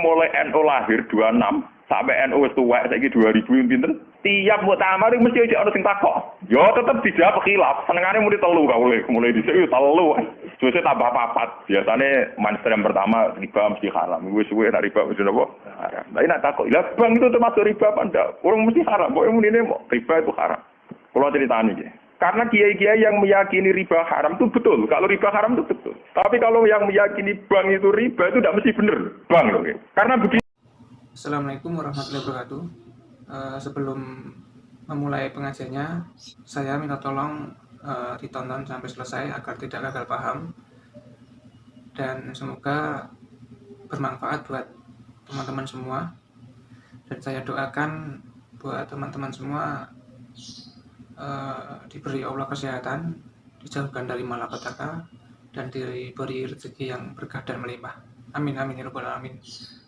mulai NU lahir 26 sampai NU wis tuwek saiki 2000 pinten? Tiap muktamar mesti ana sing takok. Yo tetep dijawab khilaf. Senengane muni telu kok mulai dhisik yo telu. Terus tambah papat. Biasane mainstream pertama riba mesti haram. Wis suwe nek riba wis napa? Haram. Lah nek takok, "Lah bang itu termasuk riba apa ndak?" Orang mesti haram. Kok munine riba itu haram. Kalau ceritani iki. Karena kiai-kiai yang meyakini riba haram itu betul. Kalau riba haram itu betul. Tapi kalau yang meyakini bank itu riba itu tidak mesti benar. Bank loh. Karena begini. Assalamualaikum warahmatullahi wabarakatuh. Sebelum memulai pengajiannya, saya minta tolong ditonton sampai selesai agar tidak gagal paham. Dan semoga bermanfaat buat teman-teman semua. Dan saya doakan buat teman-teman semua diberi Allah kesehatan, dijauhkan dari malapetaka, dan diberi rezeki yang berkah dan melimpah. Amin amin ya rabbal alamin.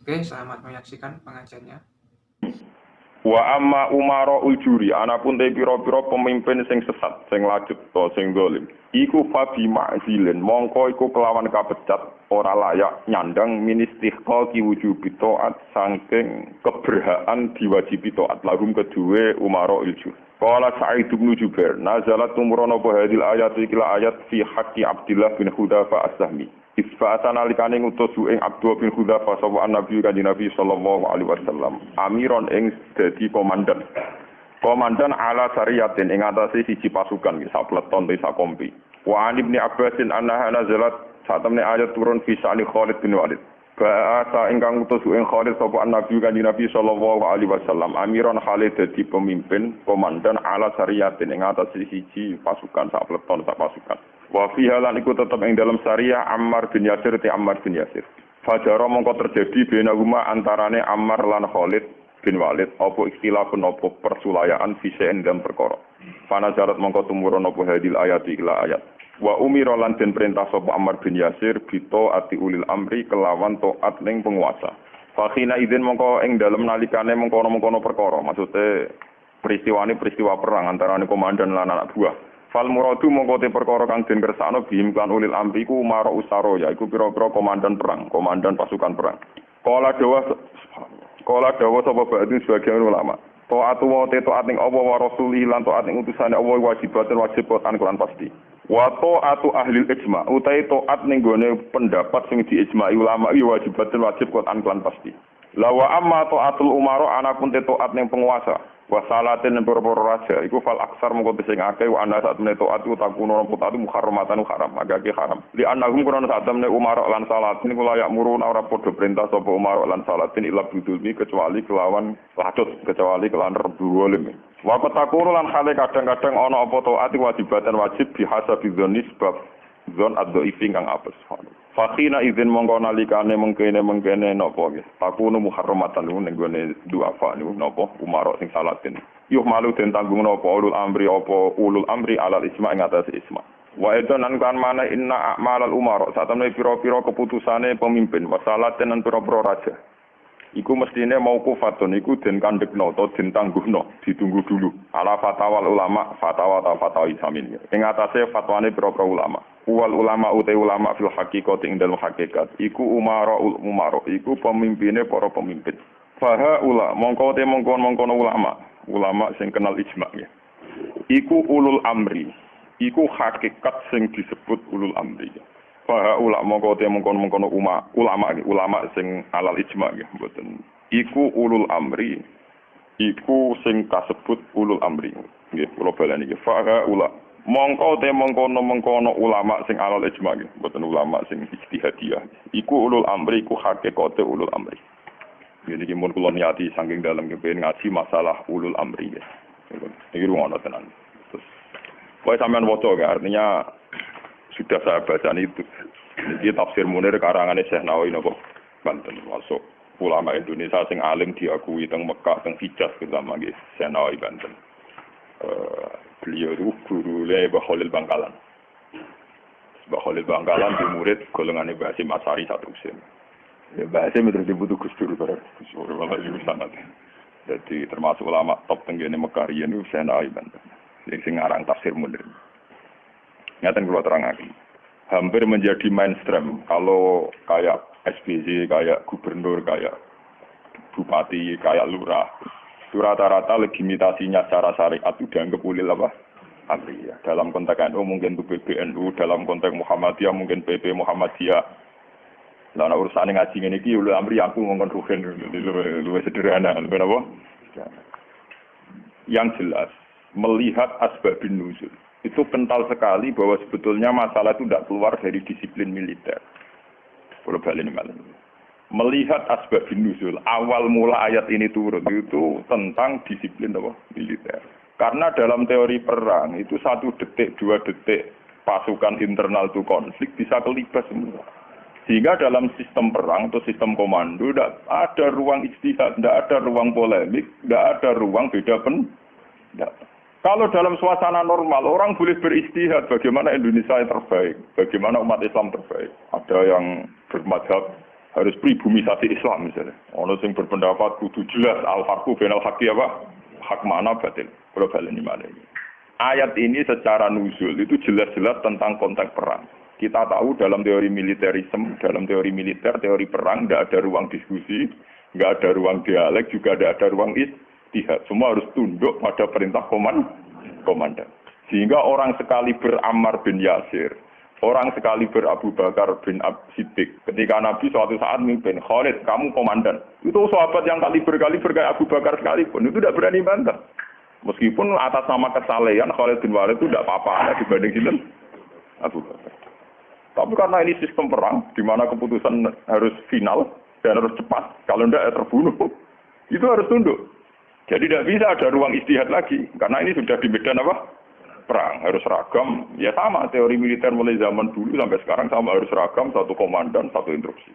Oke, selamat menyaksikan pengajiannya. Wa amma umara ujuri, anapun te pira-pira pemimpin sing sesat, sing lajut to sing zalim. Iku fabi ma'zilin, mongko iku kelawan kapecat ora layak nyandang ministihqa ki wujubi taat saking keberhaan diwajibi taat lahum kedue umara ujur. Qala Sa'id bin Jubair, nazalat tumurana apa hadil ayat iki ayat fi haqqi Abdullah bin Hudzafa as-Sahmi. Isfa'atan alikane ngutus ing Abdullah bin Hudzafa sapa Nabi kanjeng Nabi sallallahu alaihi wasallam. Amiron ing dadi komandan. Komandan ala sariyatin ing atase siji pasukan sak pleton sak kompi. Wa an Ibnu Abbasin annaha nazalat satemene ayat turun fi sa'ni Khalid bin Walid. Bahasa ingkang utus ing Khalid sapa Nabi kanjeng Nabi sallallahu alaihi wasallam. Amiron Khalid dadi pemimpin komandan ala sariyatin ing atase siji pasukan sak pleton sak pasukan. Wa fi halan iku tetep ing dalam syariah Ammar bin Yasir ti Ammar bin Yasir. Fajara mongko terjadi benahuma antarane Ammar lan Khalid bin Walid apa ikhtilafun apa persulayaan fise ing dalam perkara. Fanazarat mongko tumurun apa hadil ayat ila ayat. Wa umira lan den perintah sapa Ammar bin Yasir bito ati ulil amri kelawan taat ning penguasa. Fakhina idzin mongko ing dalem nalikane mengkono-mengkono perkara. Maksude peristiwa perang antarane komandan lan anak buah. Fal muradu mongko te perkara kang den kersakno bihim kan ulil amri ku umara usaro ya iku pira-pira komandan perang, komandan pasukan perang. Kala dawa sapa ba'dun sebagian ulama. Taatu wa taat ning Allah wa rasulih lan taat ning utusane Allah wajibatan wajib kan kelan pasti. Wa taatu ahli ijma utai taat ning gone pendapat sing diijma'i ulama iki wajibatan wajib kan kelan pasti. La wa amma taatul umara anapun te taat ning penguasa. Wasalatin dan pura-pura raja iku fal aksar mengko sing akeh wa ana saat menawa taat takuno putatu muharramatan haram agake haram li annahum kurana saat menawa umar lan salatin kula yak murun ora padha perintah sapa umar lan salatin ila bidulmi kecuali kelawan latut kecuali kelawan rebulim wa takuru lan hale kadang-kadang ana apa taat wajibatan wajib bihasabi dzonni sebab zon ad-dhaifin kang apes Fakhina idzin mongko nalikane mengkene napa nggih. Takunu muharramatan ning gone duafa niku napa umara sing salatin. Yuh malu den tanggung napa ulul amri alal isma ing atas isma. Wa edan kan mana inna a'malal umara satemene pira-pira keputusane pemimpin wasalaten lan pira-pira raja. Iku mestine mauqufatun iku den kandhekno utawa den tangguhno ditunggu dulu. Ala fatwal ulama fatwa isamin. Ing atase fatwane pira-pira ulama. Wal ulama utai ulama fil haqiqati ing dalem hakikat iku umaraul umara iku pemimpine para pemimpin. Faha ula mongko te mongkon ulama sing kenal ijma ya. Iku ulul amri. Iku hakikat sing disebut ulul amri. Faha ula mongko te mongkon ulama sing alal ijma ya mboten. Iku ulul amri. Iku sing kasebut ulul amri. Nggih kula baleni iki. Faha ula mongko te mengkono ulama sing alal ijma nggih mboten ulama sing ijtihadiyah iku ulul amri iku hakikate ulul amri jadi mun kula niati saking dalem kepen ngaji masalah ulul amri ya iki rungono tenan terus kowe sampean waca ya artinya sudah saya baca itu jadi tafsir Munir karangane Syekh Nawawi napa Banten masuk ulama Indonesia sing alim diakui teng Mekah teng Hijaz terutama nggih Syekh Nawawi Banten beliau itu guru Mbah Khalil Bangkalan. Mbah Khalil Bangkalan di murid golongan Mbah Hasyim Asy'ari satu musim. Ya Mbah Hasyim terus dibutuh Gus Dur bareng Gus Dur malah sangat. Jadi termasuk ulama top tenggene Mekah riyen niku Syekh Banten. Sing ngarang tafsir Munir. Ngaten kula terangaken. Hampir menjadi mainstream kalau kayak SBY, kayak gubernur, kayak bupati, kayak lurah. Itu rata-rata legitimasinya secara syariat itu dianggap ulil apa? Amri ya. Dalam konteks NU mungkin itu PBNU, dalam konteks Muhammadiyah mungkin PP Muhammadiyah. Lah nek urusane ngaji ngene iki ulil amri aku ngongkon rugen luwih sederhana, apa? Yang jelas melihat asbabun nuzul itu kental sekali bahwa sebetulnya masalah itu tidak keluar dari disiplin militer. Kalau balik malam. Melihat asbabun nuzul awal mula ayat ini turun itu tentang disiplin apa? Militer. Karena dalam teori perang itu 1 detik, 2 detik pasukan internal itu konflik bisa kelibas semua. Sehingga dalam sistem perang atau sistem komando tidak ada ruang ijtihad, tidak ada ruang polemik, tidak ada ruang beda pendapat. Kalau dalam suasana normal orang boleh beristihad bagaimana Indonesia yang terbaik, bagaimana umat Islam terbaik. Ada yang bermadhab harus pribumisasi Islam misalnya. Ono sing berpendapat kudu jelas al-farqu bainal haqqi apa? Hak mana batil. Kalau balik ini mana ini. Ayat ini secara nuzul itu jelas-jelas tentang konteks perang. Kita tahu dalam teori militerisme, dalam teori militer, teori perang, tidak ada ruang diskusi, tidak ada ruang dialek, juga tidak ada ruang ijtihad. Semua harus tunduk pada perintah komandan. Sehingga orang sekali Ammar bin Yasir, orang sekali Abu Bakar bin Siddiq. Ketika Nabi suatu saat mimpin, Khalid, kamu komandan. Itu sahabat yang kaliber kayak Abu Bakar sekalipun, itu tidak berani bantah. Meskipun atas nama kesalehan Khalid bin Walid itu tidak apa-apa dibanding sinten Abu Bakar. Tapi karena ini sistem perang, di mana keputusan harus final dan harus cepat, kalau tidak terbunuh, itu harus tunduk. Jadi tidak bisa ada ruang ijtihad lagi, karena ini sudah di medan apa? Perang, harus seragam. Ya sama, teori militer mulai zaman dulu sampai sekarang sama, harus seragam, satu komandan, satu instruksi.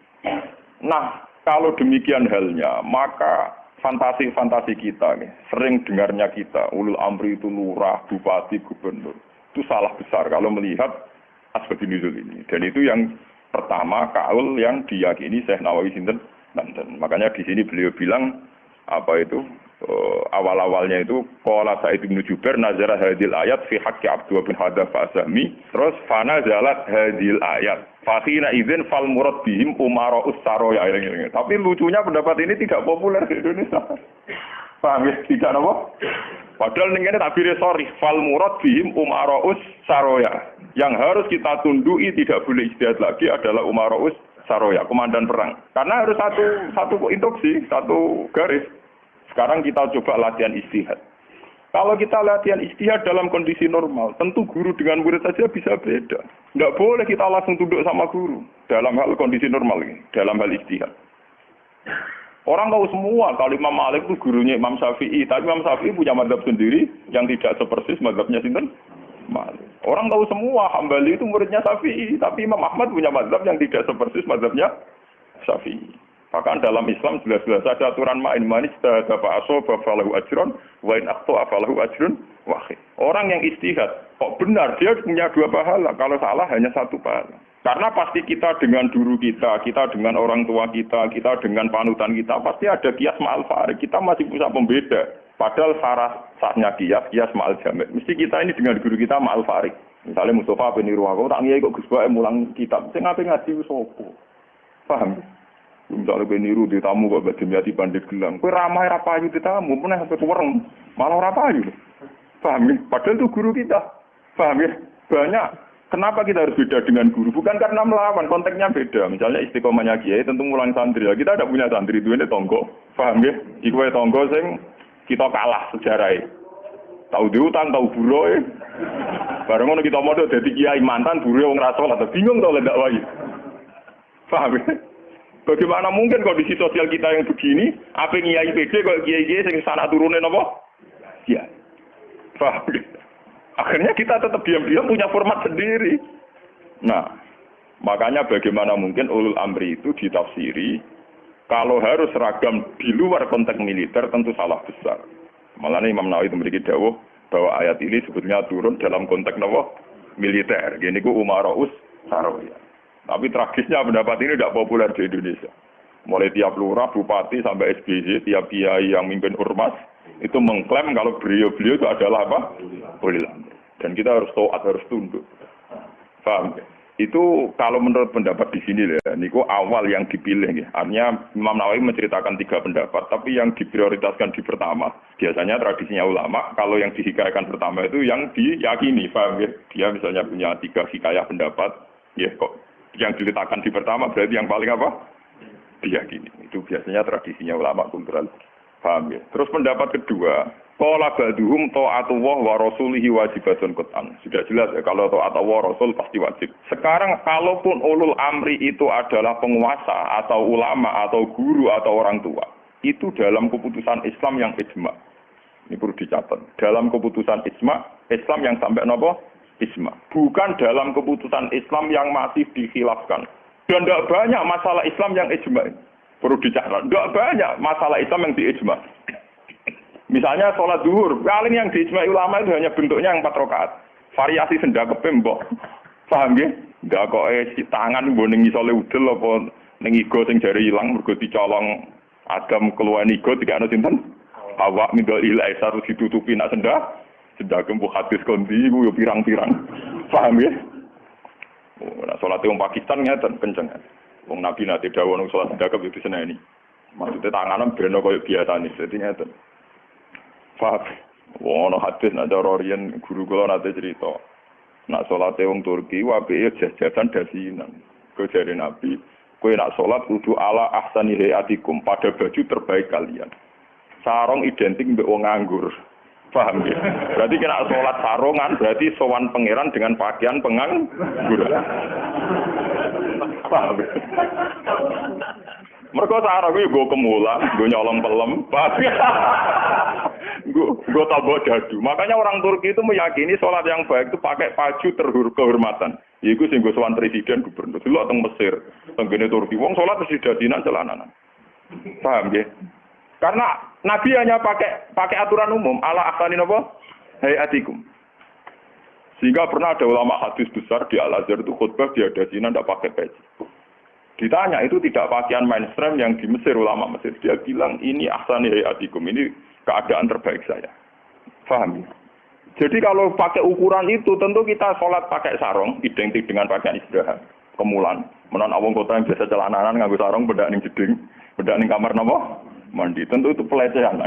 Nah, kalau demikian halnya, maka fantasi-fantasi kita, nih, sering dengarnya kita, ulul amri itu lurah, bupati, gubernur. Itu salah besar kalau melihat asbabun nuzul ini. Dan itu yang pertama kaul yang diyakini Syekh Nawawi sinten Banten. Makanya di sini beliau bilang apa itu awal-awalnya itu qala Sa'id bin Jubair nazara hadil ayat fi haqqi Abdullah bin Hadaf Asami terus fana zalat hadil ayat fakhina idzin fal murad bihim umara'us saroya. Tapi lucunya pendapat ini tidak populer di Indonesia. Paham ya? Tidak apa? Padahal ini takbirnya sorry fal murad bihim umara'us saroya. Yang harus kita tundui tidak boleh ijtihad lagi adalah umara'us saroya, komandan perang. Karena harus satu instruksi, satu garis. Sekarang kita coba latihan ijtihad. Kalau kita latihan ijtihad dalam kondisi normal, tentu guru dengan murid saja bisa beda. Tidak boleh kita langsung tunduk sama guru dalam hal kondisi normal ini, dalam hal ijtihad. Orang tahu semua kalau Imam Malik itu gurunya Imam Syafi'i, tapi Imam Syafi'i punya mazhab sendiri yang tidak sepersis mazhabnya sinten Malik. Orang tahu semua Hambali itu muridnya Syafi'i, tapi Imam Ahmad punya mazhab yang tidak sepersis mazhabnya Syafi'i. Bahkan dalam Islam jelas-jelas ada aturan ma'in manis dafa asoba falahu ajron wa in akhta falahu ajrun wahid. Orang yang ijtihad kok benar dia punya 2 pahala, kalau salah hanya 1 pahala. Karena pasti kita dengan guru kita dengan orang tua kita dengan panutan kita pasti ada kias ma'al farik. Kita masih bisa pembeda. Padahal sahnya kias ma'al jamid. Mesti kita ini dengan guru kita ma'al farik. Misalnya Mustafa bin Irwaqo tak ngiyai kok Gus Bae mulang kitab. Sing ape ngaji wis opo? Paham? Misalnya gue niru di tamu kok Badimyati Pandit Gelang. Gue ramai rapayu di tamu, pernah sampai kewereng. Malah rapayu. Paham ya? Padahal itu guru kita. Paham ya? Banyak. Kenapa kita harus beda dengan guru? Bukan karena melawan, konteksnya beda. Misalnya istiqomahnya kiai tentu mulang santri. Kita tidak punya santri, itu ini tonggo. Paham ya? Iku tonggo sing kita kalah sejarahnya. Tahu diutang, tahu buruh. Bareng ngono kita modal jadi kiai mantan buruh wong ra salat. Bingung tau lek dakwah. Paham ya? Bagaimana mungkin kondisi sosial kita yang begini, apa kiai PD kok kiai-kiai sing sana turune napa? Ya. Paham. Akhirnya kita tetap diam-diam punya format sendiri. Nah, makanya bagaimana mungkin ulul amri itu ditafsiri kalau harus seragam di luar konteks militer tentu salah besar. Malah Imam Nawawi memiliki dawuh bahwa ayat ini sebetulnya turun dalam konteks napa? Militer. Gini ku umara'us saroya. Tapi tragisnya pendapat ini tidak populer di Indonesia. Mulai tiap lurah, bupati, sampai SBY, tiap kiai yang mimpin ormas, itu mengklaim kalau beliau-beliau itu adalah apa? Ulil amri. Dan kita harus taat, harus tunduk. Paham? Itu kalau menurut pendapat di sini ya, niku awal yang dipilih ya. Artinya Imam Nawawi menceritakan 3 pendapat, tapi yang diprioritaskan di pertama. Biasanya tradisinya ulama, kalau yang dihikayahkan pertama itu yang diyakini, paham ya? Dia misalnya punya 3 hikayah pendapat, ya kok yang diletakkan di pertama berarti yang paling apa? Diyakini. Itu biasanya tradisinya ulama kultural. Paham ya? Terus pendapat kedua, qala ba'duhum ta'atullah wa rasulihi wajibatun qat'an. Sudah jelas ya, kalau ta'at Allah Rasul pasti wajib. Sekarang kalaupun ulul amri itu adalah penguasa atau ulama atau guru atau orang tua, itu dalam keputusan Islam yang ijma. Ini perlu dicatat. Dalam keputusan Islam yang sampai nopo? Ijma. Bukan dalam keputusan Islam yang masih dikhilafkan. Dan tidak banyak masalah Islam yang ijma. Perlu dicatat. Tidak banyak masalah Islam yang diijma. Misalnya sholat zuhur, paling yang diijma'i ulama itu hanya bentuknya yang 4 rakaat. Variasi sendakepe mbok. Paham nggih? Ndak kok si tangan mbok ning isole udel apa ning igo sing jare ilang mergo dicolong Adam keluar igo dikane sinten? Hawa mindol ila isar ditutupi nak sendake mbok hadis kondi ku yo pirang-pirang. Paham nggih? Oh, nah sholat wong Pakistan ngeten kenceng. Wong Nabi nate dawuh nang sholat sendakep itu seneni. Maksudnya tanganan beno koyo biasane. Dadi ngeten. Faham. Wono hadis nak cara riyen guru kula nate cerita. Nak salate wong Turki wae jajan dasinan. Kok jare Nabi, kowe nak salat kudu ala ahsani hayatikum, pada baju terbaik kalian. Sarung identik mbek wong nganggur. Paham ya? Berarti kena salat sarungan berarti sowan pangeran dengan pakaian penganggur. Paham. Mereka sarung itu gue kemulan, gue nyolong pelem, gue tabok dadu. Makanya orang Turki itu meyakini sholat yang baik itu pakai baju kehormatan. Iku sing gue sowan presiden gubernur. Dulu teng Mesir, tenggene Turki. Wong sholat mesti dadinan celananan. Paham ya? Karena Nabi hanya pakai aturan umum. Ala ahsani napa? Hayatikum. Sehingga pernah ada ulama hadis besar di Al-Azhar itu khutbah dia dasinan tidak pakai peci. Ditanya itu tidak pakaian mainstream yang di Mesir, ulama Mesir. Dia bilang ini ahsani hayatikum, ini keadaan terbaik saya. Paham ya? Jadi kalau pakai ukuran itu tentu kita sholat pakai sarung, identik dengan pakaian istirahat. Kemulan, menon awong kota yang biasa celananan nganggo sarung bedak ning jeding, bedak ning kamar napa? Mandi. Tentu itu pelecehan.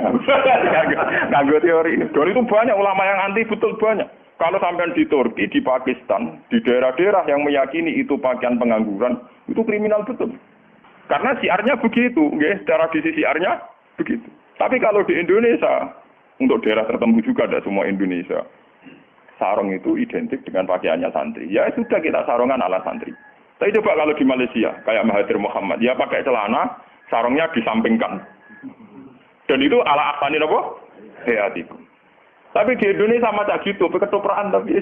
Nganggo teori ini. Dan itu banyak ulama yang anti, betul banyak. Kalau sampai di Turki, di Pakistan, di daerah-daerah yang meyakini itu pakaian pengangguran, itu kriminal betul. Karena siarnya begitu, tradisi siarnya begitu. Tapi kalau di Indonesia, untuk daerah tertentu juga, ada semua Indonesia, sarung itu identik dengan pakaiannya santri. Ya sudah kita sarungan ala santri. Tapi coba kalau di Malaysia, kayak Mahathir Muhammad, ya pakai celana, sarungnya disampingkan. Dan itu ala ahsani apa? Hayatikum. Tapi di Indonesia sama tak gitu, ketoprak tapi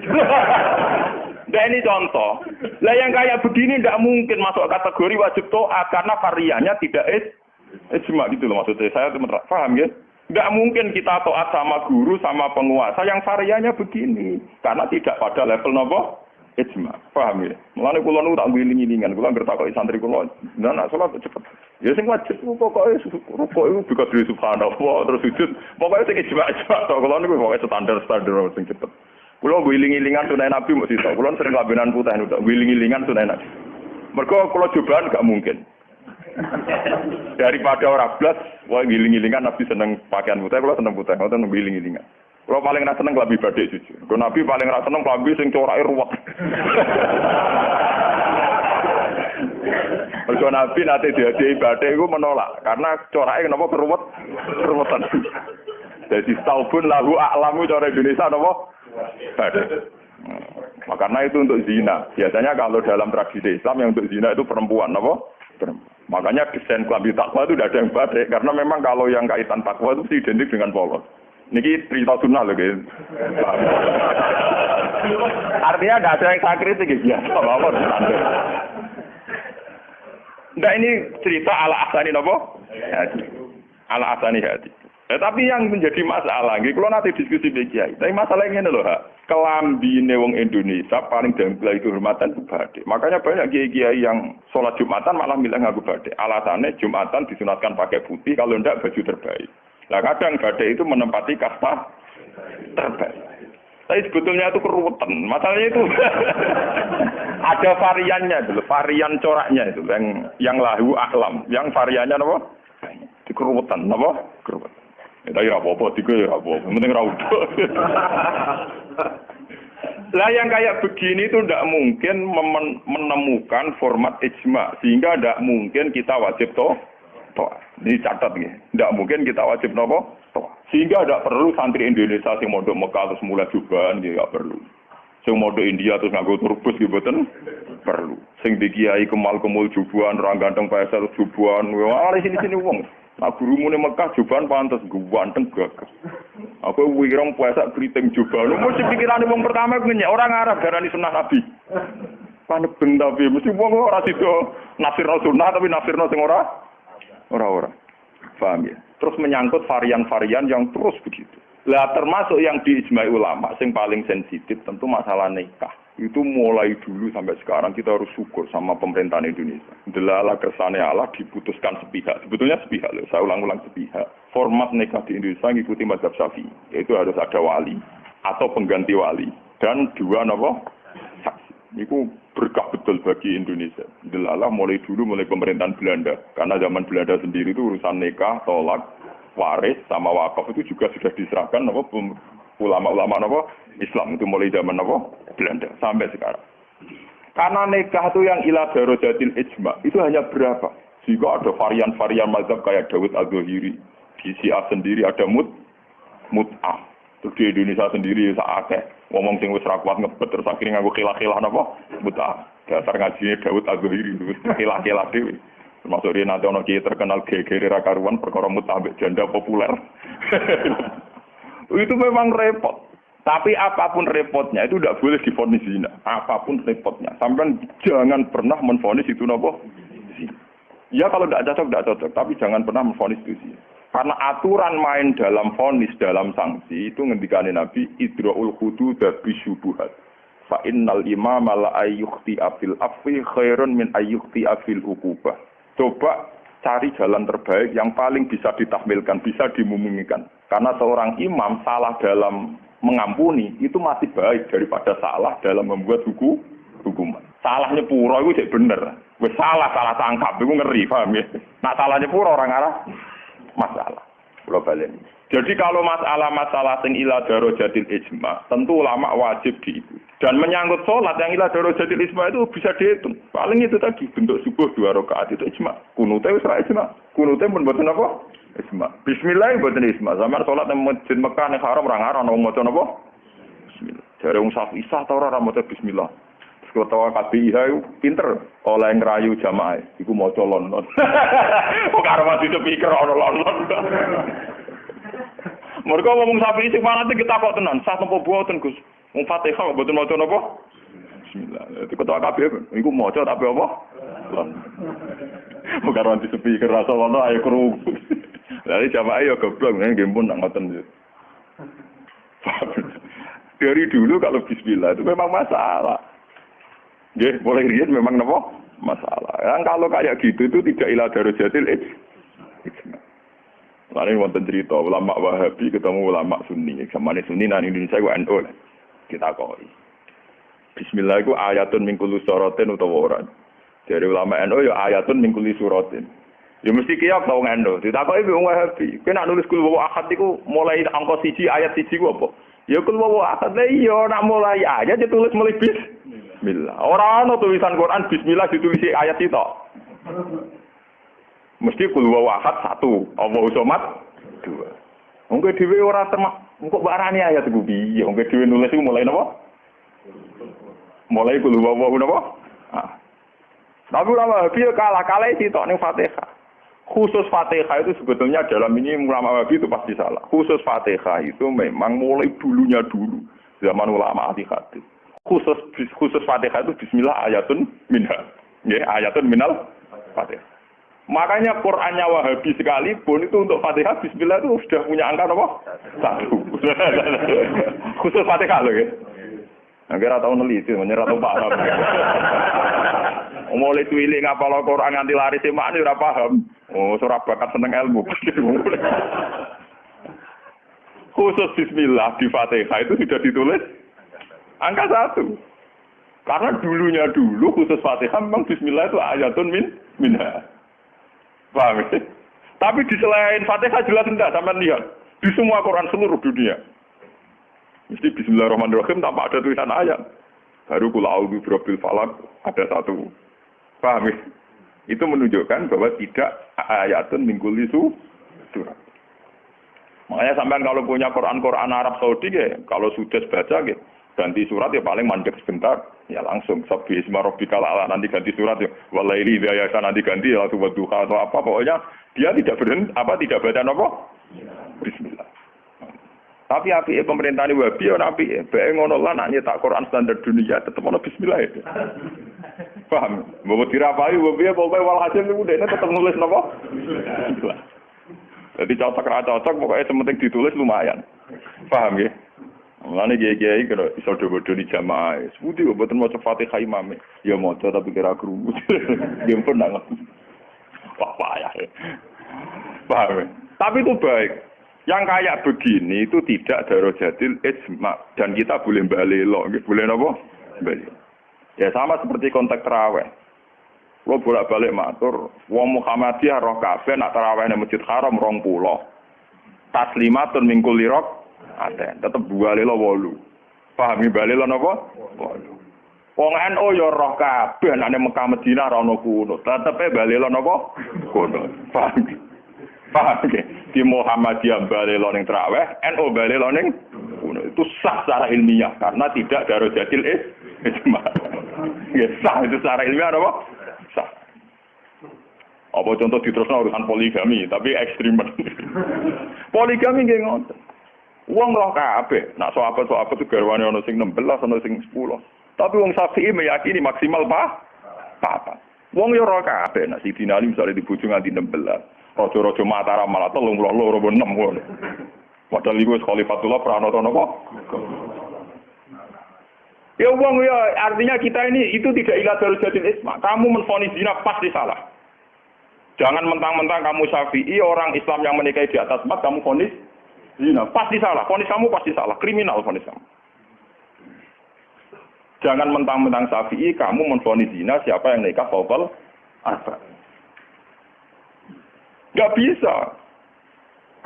nah ini contoh. Lah yang kayak begini tidak mungkin masuk kategori wajib taat karena variannya tidak ijma gitu loh maksudnya. Saya paham ya? Tidak mungkin kita taat sama guru sama penguasa yang variannya begini karena tidak pada level nopo ijma. Paham ya? Mulane kula nu tak wiling-wilingan, kula ngertakoki santri kula, "Nah, nak salat cepet." Ya sing wajib pokoke rukuk iku juga dhewe subhanallah terus sujud. Pokoke sing ijma to kula niku pokoke standar sing cepet. Kula wiling-wilingan sunah Nabi mesti to. Kula sering labenan putih niku wiling-wilingan sunah Nabi. Mergo kula cobaan gak mungkin. Daripada ora blas, wae wiling-wilingan Nabi seneng pakaian putih, kula seneng putih, ngoten wiling-wilingan. Kalau paling ra seneng klambi batik jujur. Kalau Nabi paling ra seneng klambi sing corake ruwet. Kalau Nabi nate diadai batik iku menolak karena corake kenapa keruwetan. Jadi taubun lahu a'lamu cara Indonesia napa? Batik. Karena itu untuk zina. Biasanya kalau dalam tradisi Islam yang untuk zina itu perempuan napa? Makanya desain klambi takwa itu tidak ada yang batik karena memang kalau yang kaitan takwa itu identik dengan polos. Niki cerita sunnah loh guys. Artinya tidak ada yang saya kritik ya. Apa standar. Nah ini cerita ala asani nopo? Ala asani hati. Tapi yang menjadi masalah, kalau nanti diskusi BKI, tapi masalahnya ini loh, kelambine wong Indonesia paling dempel itu hormatan itu batik. Makanya banyak kiai yang sholat Jumatan malah bilang ngaku batik. Alasannya Jumatan disunatkan pakai putih, kalau enggak baju terbaik. Nah kadang badai itu menempati kasta terbaik. Tapi sebetulnya itu keruwetan. Masalahnya itu ada variannya dulu, varian coraknya itu yang lahu aklam, yang variannya apa? Di keruwetan, apa? Keruwetan. Ya tapi apa-apa, tiga ya apa-apa. Penting ra udah. Lah yang kayak begini itu tidak mungkin menemukan format ijma, sehingga tidak mungkin kita wajib toh. Ini catat nih, tidak mungkin kita wajib nopo. Sehingga tidak perlu santri Indonesia yang mondok Mekah terus mulai jubahan, nggak perlu. Sing mondok India terus nganggo turbus gitu perlu. Sing di kiai kemal jubahan, orang ganteng PSL jubahan, wah sini wong. Nah gurumu nih Mekah jubahan pantas ganteng gagah. Aku wirong puasa keriting jubahan. Mesti pikiran wong pertama punya orang Arab darani sunnah Nabi. Panebeng tapi mesti wong ora sido nafsirno sunnah tapi nafsirno sing ora. Paham ya? Terus menyangkut varian-varian yang terus begitu. Lah termasuk yang diijmai ulama, yang paling sensitif tentu masalah nikah. Itu mulai dulu sampai sekarang kita harus syukur sama pemerintahan Indonesia. Delala kersane Allah diputuskan sepihak. Sebetulnya sepihak loh, saya ulang-ulang sepihak. Format nikah di Indonesia ngikuti mazhab Syafi'i. Yaitu harus ada wali atau pengganti wali. Dan dua saksi. Itu berkah betul bagi Indonesia. Delala mulai dulu mulai pemerintahan Belanda. Karena zaman Belanda sendiri itu urusan nikah, tolak, waris sama wakaf itu juga sudah diserahkan ulama-ulama Islam itu mulai zaman Belanda sampai sekarang. Karena nikah itu yang ila darajatil ijma itu hanya berapa? Jika ada varian-varian mazhab kayak Dawud Al-Zahiri, di Syiah sendiri ada mut'ah. Terus di Indonesia sendiri sakake ngomong sing wis ra kuat ngebet terus akhirnya nganggo khilah-khilah mut'ah. Dasar ngajine Dawud Al-Zahiri khilah-khilah dhewe. Termasuk dia nanti ono kiai terkenal gegere ra karuan perkara mut'ah janda populer. Itu memang repot. Tapi apapun repotnya itu tidak boleh divonis zina. Apapun repotnya. Sampai jangan pernah menvonis itu zina. Ya kalau tidak cocok. Tapi jangan pernah menvonis itu zina. Karena aturan main dalam vonis, dalam sanksi itu ngendikane Nabi idraul hudud bisyubuhat. Fa innal imama la ayyukhti afil afwi khairun min ayyukhti afil uqubah. Coba cari jalan terbaik yang paling bisa ditahmilkan, bisa dimumingkan. Karena seorang imam salah dalam mengampuni itu masih baik daripada salah dalam membuat hukuman. Salahnya pura itu jadi bener. Wes salah tangkap itu ngeri, paham ya? Nah salahnya pura orang arah masalah. Global ini. Jadi kalau masalah sing ila darajatil ijma, tentu ulama wajib diikuti. Dan menyangkut sholat yang ila darajatil ijma itu bisa dihitung. Paling itu tadi bentuk subuh 2 rakaat itu ijma. Kunute wis ra ijma. Kunute pun mboten apa? Ijma. Bismillah mboten ijma. Zaman sholat nang Masjid Mekah ning haram ora ngaran wong maca napa? Bismillah. Jare wong Syafi'ah ta ora maca bismillah. Ketua KBIH itu pinter oleh ngerayu jamaah. Iku maca London. Kok karo mati speaker ono London. Mereka ngomong sapi sing fanatik kita kok tenan. Sah napa boten Gus? Wong Fatihah kok boten maca napa? Bismillah. Itu ketua KBIH iku maca tapi apa? Kok karo mati speaker rasa London ayo krungu. Lah jamaah ya goblok nggih pun nang ngoten. Dari dulu kalau bismillah itu memang masalah. Nggih, boleh riyen memang napa? Masalah. Yang kalau kayak gitu itu tidak ila darajatil ijma. Lalu wonten cerita ulama Wahabi ketemu ulama Sunni. Zamane Sunni nang Indonesia ku NU. Kita koi. Bismillah iku ayatun min kulli suratin utawa ora. Dari ulama NU ya ayatun min kulli suratin. Ya mesti kiyak ta wong NU. Ditakoki wong Wahabi. Kowe nak nulis kul wa ahad iku mulai angka 1 ayat 1 ku apa? Ya kul wa ahad iya nak mulai aja ditulis mulai Bismillah. Ora ana tulisan Quran bismillah ditulis ayat itu. Mesti kul ahad 1, Allahu somad 2. Wong dhewe ora termak, engko barani ayat iku piye? Wong dhewe nulis iku mulai napa? Mulai kul napa? Tapi ulama Wahabi kalah itu ning Fatihah. Khusus Fatihah itu sebetulnya dalam ini ulama Wahabi itu pasti salah. Khusus Fatihah itu memang mulai dulunya dulu zaman ulama ahli hadis. Khusus Fatihah itu bismillah ayatun minha. Nggih, ayatun minal Fatihah. Makanya Qur'annya Wahabi sekalipun itu untuk Fatihah bismillah itu sudah punya angka apa? 1. Khusus Fatihah loh ya. Nggak tahu neliti, menyerah tahu paham. Mulai tuiling ngapal Quran nganti lari semak ora paham. Oh, ora bakat seneng ilmu. Khusus bismillah di Fatihah itu sudah ditulis Angka 1. Karena dulu khusus Fatihah memang bismillah itu ayatun minha. Paham ya? Tapi di selain Fatihah jelas enggak, sampai lihat. Di semua Quran seluruh dunia. Mesti bismillahirrahmanirrahim tanpa ada tulisan ayat. Baru kul a'udzu birabbil falaq ada 1. Paham ya? Itu menunjukkan bahwa tidak ayatun min kulli surat. Makanya sampean kalau punya Quran Arab Saudi ya, kalau sudah baca gitu, ganti surat ya paling mandek sebentar, ya langsung sabbi isma rabbikal a'la, nanti ganti surat ya walaili idza nanti ganti ya duha atau apa, pokoknya dia tidak tidak baca apa? Bismillah. Tapi api pemerintah ini wabi ya nabi, bae ngono lan nyetak Quran standar dunia tetep ono bismillah ya. Paham? Mbok dirapai wabi pokoke walhasil niku dene tetep nulis napa? Bismillah. Jadi cocok pokoknya sementing ditulis lumayan. Paham ya? Mulane kiai-kiai kira iso do-do di jamaah. Sepundi kok mboten maca Fatihah imame. Ya maca tapi kira krungu. Ya pun nang. Wah ya. Paham ya? Tapi itu baik. Yang kayak begini itu tidak darajatil ijma dan kita boleh balelo, boleh napa? Balelo. Ya sama seperti konteks tarawih. Lo bolak-balik matur, wong Muhammadiyah roh kabeh nak tarawih nang Masjid Haram 20. Taslimatun min kulli rakaat. Tetep balelo 8. Pahami balelo napa? 8. Wong NU ya roh kabeh nak nang Mekah Madinah ra ono kuno. Tetepe balelo napa? Kuno. Paham ya? Di Muhammadiyah balelo ning tarawih, NU balelo ning kuno. Itu sah secara ilmiah karena tidak darajatil ijma. Ya sah itu secara ilmiah apa? Sah. Apa contoh diterusno urusan poligami, tapi ekstrim. Poligami nggih ngoten. Wong roh kabeh, nak sahabat itu garwane ana sing 16, ana sing 10. Tapi wong Syafi'i meyakini maksimal papat. Wong yo roh kabeh, nak Sidina Ali misale dibojo nganti 16. Raja-raja Mataram malah 32 6 ngono. Padahal iku wis Khalifatullah Pranoto napa? Ya wong ya artinya kita ini itu tidak ilah darajatil isma. Kamu menvonis zina pasti salah. Jangan mentang-mentang kamu Syafi'i, orang Islam yang menikahi di atas 4 kamu vonis zina, pasti salah. Vonis kamu pasti salah, kriminal vonis kamu. Jangan mentang-mentang Syafi'i kamu menvonis zina siapa yang nikah fauqal arba. Enggak bisa.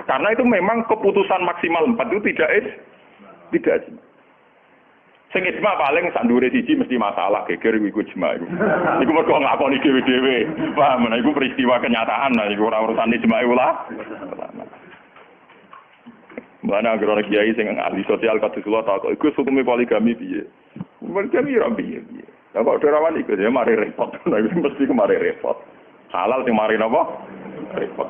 Karena itu memang keputusan maksimal 4 itu tidak ijma. Sing ijma paling sak ndure siji mesti masalah geger iku ijma iku. Iku mergo nglakoni dhewe-dhewe. Paham, iku peristiwa kenyataan lah iku ora urusan ijma ulama. Mana agar kiai sing ahli sosial kados tak iku hukume poligami piye? Poligami ra piye. Lah kok derawan iku ya mari repot. Lah mesti kemari repot. Halal sing mari napa? Repot.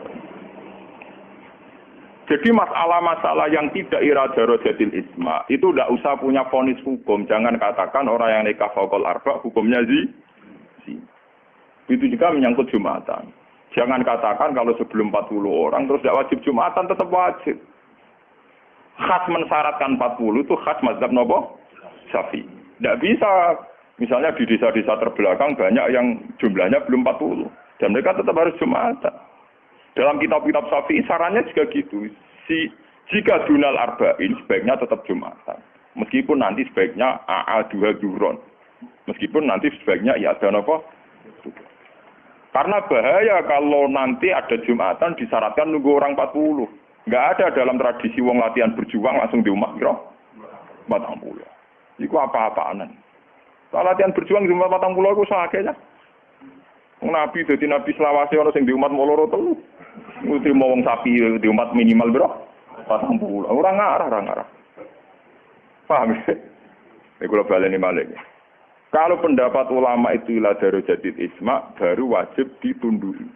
Jadi masalah-masalah yang tidak darajatil ijma itu tidak usah punya vonis hukum. Jangan katakan orang yang nikah fauqal arba hukumnya zina. Itu juga menyangkut Jumatan. Jangan katakan kalau sebelum 40 orang terus tidak wajib Jumatan, tetap wajib. Khas mensyaratkan 40 itu khas mazhab nopo? Syafi'i. Tidak bisa. Misalnya di desa-desa terbelakang banyak yang jumlahnya belum 40 dan mereka tetap harus Jumatan. Dalam kitab-kitab Syafi'i sarannya juga gitu. Jika dunal arba'in sebaiknya tetap Jumatan. Meskipun nanti sebaiknya AA2 duhron. Meskipun nanti sebaiknya ya ada apa? Karena bahaya kalau nanti ada Jumatan disyaratkan nunggu orang 40. Enggak ada dalam tradisi wong latihan berjuang langsung di omah kira 40. Iku apa-apaanan. Kalau latihan berjuang di omah 40 iku sakake ya. Nabi dadi nabi selawase ana sing di umat moloro telu. Mesti mau wong sapi di umat minimal bro 40. Ora ngarah. Paham ya? Nek kula baleni malih. Kalau pendapat ulama itu ila darajatil ijma baru wajib ditunduki.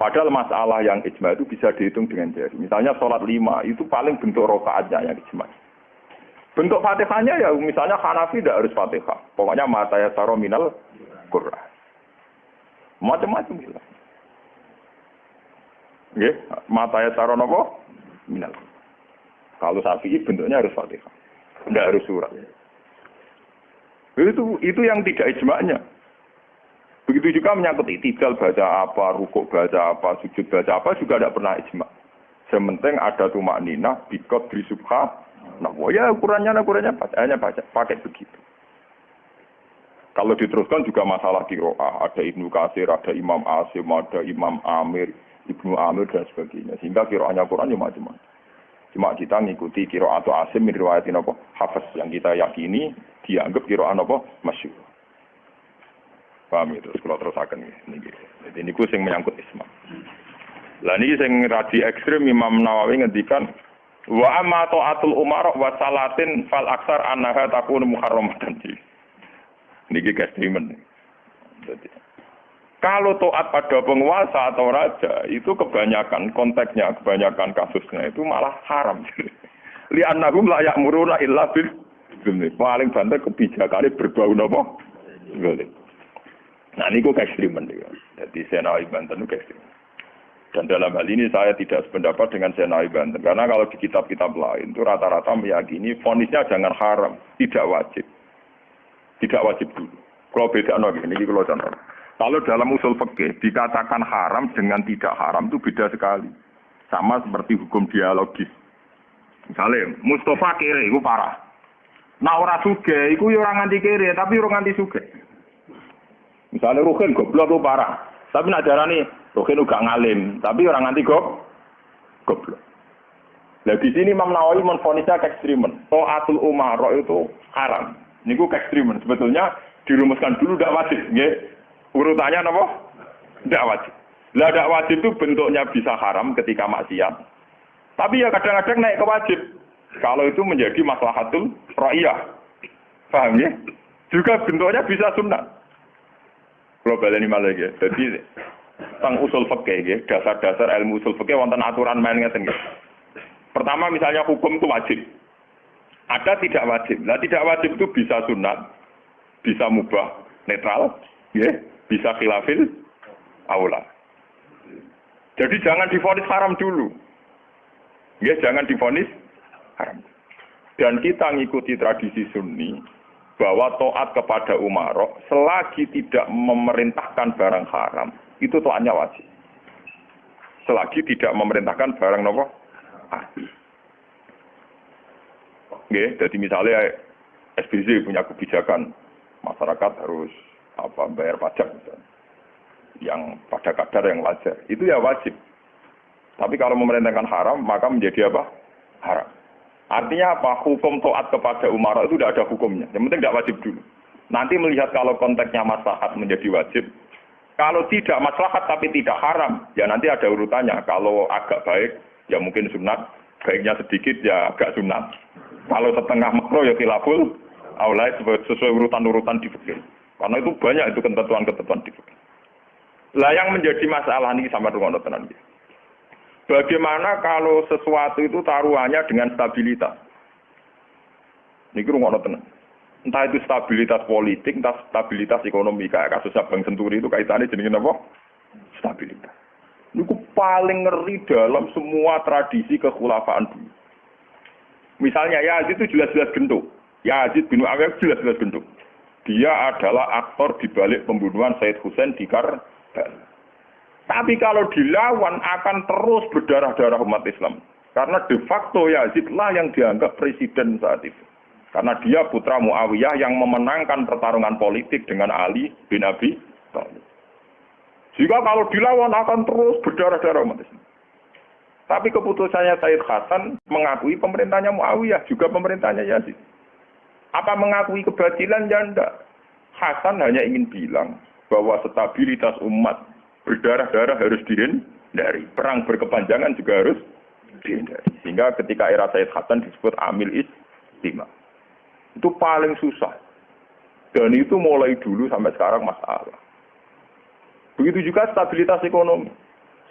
Padahal masalah yang ijma itu bisa dihitung dengan jari. Misalnya sholat 5 itu paling bentuk rakaatnya yang ijma. Bentuk Fatihahnya ya misalnya Hanafi tidak harus Fatihah. Pokoknya mata yasaro minal Qur'an. Macam-macam gitu. Nggih, mata yasaro napa? Minal. Kalau Syafi'i bentuknya harus Fatihah. Tidak harus surat. Itu yang tidak ijma'nya. Begitu juga menyangkut i'tidal baca apa, rukuk baca apa, sujud baca apa juga tidak pernah ijma'. Sementing ada tumakninah bikot di subha Nah, ya ukurannya hanya pakai begitu. Kalau diteruskan juga masalah qiraah, ada Ibnu Katsir, ada Imam Asim, ada Imam Amir, Ibnu Amir dan sebagainya. Sehingga qiraahnya Quran ya macam-macam. Cuma kita ngikuti qiraah atau Asim min riwayatin apa? Hafiz yang kita yakini dianggap qiraah apa? Masyhur. Paham itu? Kalau terusaken niki. Jadi niku sing menyangkut isma. Lah niki sing radi ekstrem Imam Nawawi ngendikan wa amma ta'atul umara wa salatin fal aksar annaha takunu muharramatan. Niki ekstremen. Jadi kalau taat pada penguasa atau raja itu kebanyakan konteksnya, kebanyakan kasusnya itu malah haram. Li'annahum la ya'muruna illa bil zulmi. Paling banter kebijakannya berbau napa? Zalim. Nah niku ekstremen iki. Jadi Senawi Banten itu ekstrem. Dan dalam hal ini saya tidak sependapat dengan Senawi Banten karena kalau di kitab-kitab lain itu rata-rata meyakini vonisnya jangan haram, tidak wajib. Tidak wajib dulu. Kalau beda ini kalau contoh. Kalau dalam usul fikih dikatakan haram dengan tidak haram itu beda sekali. Sama seperti hukum dialogis. Misalnya Mustafa kere itu parah. Nah orang suge itu orang anti kere tapi orang anti suge. Misalnya Ruhin goblok itu parah. Tapi nak darani Ruhin juga ngalim tapi orang anti goblok. Nah di sini Imam Nawawi menfonisnya ekstremen. Ta'atul umara itu haram. Niku ekstremen. Sebetulnya dirumuskan dulu tidak wajib. Nggih. Urutannya apa? Tidak wajib. Lah tidak wajib itu bentuknya bisa haram ketika maksiat. Tapi ya kadang-kadang naik ke wajib. Kalau itu menjadi maslahatul ra'iyah. Paham ya? Juga bentuknya bisa sunnah. Global ini malah ya. Jadi tentang usul fikih ya, dasar-dasar ilmu usul fikih wonten aturan main ngeten nggih. Pertama misalnya hukum itu wajib. Ada tidak wajib. Nah tidak wajib itu bisa sunat, bisa mubah, netral, ya, bisa khilafil, aula. Jadi jangan divonis haram dulu. Ya, jangan divonis haram. Dan kita ngikuti tradisi sunni bahwa taat kepada umarok selagi tidak memerintahkan barang haram, itu taatnya wajib. Selagi tidak memerintahkan barang nopo? Nggih, jadi misalnya SBY punya kebijakan masyarakat harus bayar pajak misalnya, yang pada kadar yang wajar, itu ya wajib. Tapi kalau memerintahkan haram, maka menjadi apa? Haram. Artinya apa? Hukum taat kepada umara itu tidak ada hukumnya. Yang penting tidak wajib dulu. Nanti melihat kalau konteksnya maslahat menjadi wajib. Kalau tidak maslahat tapi tidak haram, ya nanti ada urutannya. Kalau agak baik, ya mungkin sunat. Baiknya sedikit, ya agak sunat. Kalau setengah makro ya khilaful aula sesuai urutan-urutan di fikih. Karena itu banyak itu ketentuan-ketentuan di fikih. Lah yang menjadi masalah ini sama dengan tenan. Bagaimana kalau sesuatu itu taruhannya dengan stabilitas? Niki rungokno tenan. Entah itu stabilitas politik, entah stabilitas ekonomi kayak kasus Bank Senturi itu kaitannya jenenge apa? Stabilitas. Niku paling ngeri dalam semua tradisi kekhulafaan dulu. Misalnya Yazid itu jelas-jelas gendut. Yazid bin Muawiyah jelas-jelas gendut. Dia adalah aktor di balik pembunuhan Said Hussein di Karbala. Tapi kalau dilawan akan terus berdarah-darah umat Islam. Karena de facto Yazid lah yang dianggap presiden saat itu. Karena dia putra Muawiyah yang memenangkan pertarungan politik dengan Ali bin Abi Thalib. Jika kalau dilawan akan terus berdarah-darah umat Islam. Tapi keputusannya Said Hasan mengakui pemerintahnya Muawiyah, juga pemerintahnya Yazid. Apa mengakui kebatilan? Ya enggak. Hasan hanya ingin bilang bahwa stabilitas umat berdarah-darah harus dihindari. Perang berkepanjangan juga harus dihindari. Sehingga ketika era Said Hasan disebut Amil Istimah. Itu paling susah. Dan itu mulai dulu sampai sekarang masalah. Begitu juga stabilitas ekonomi.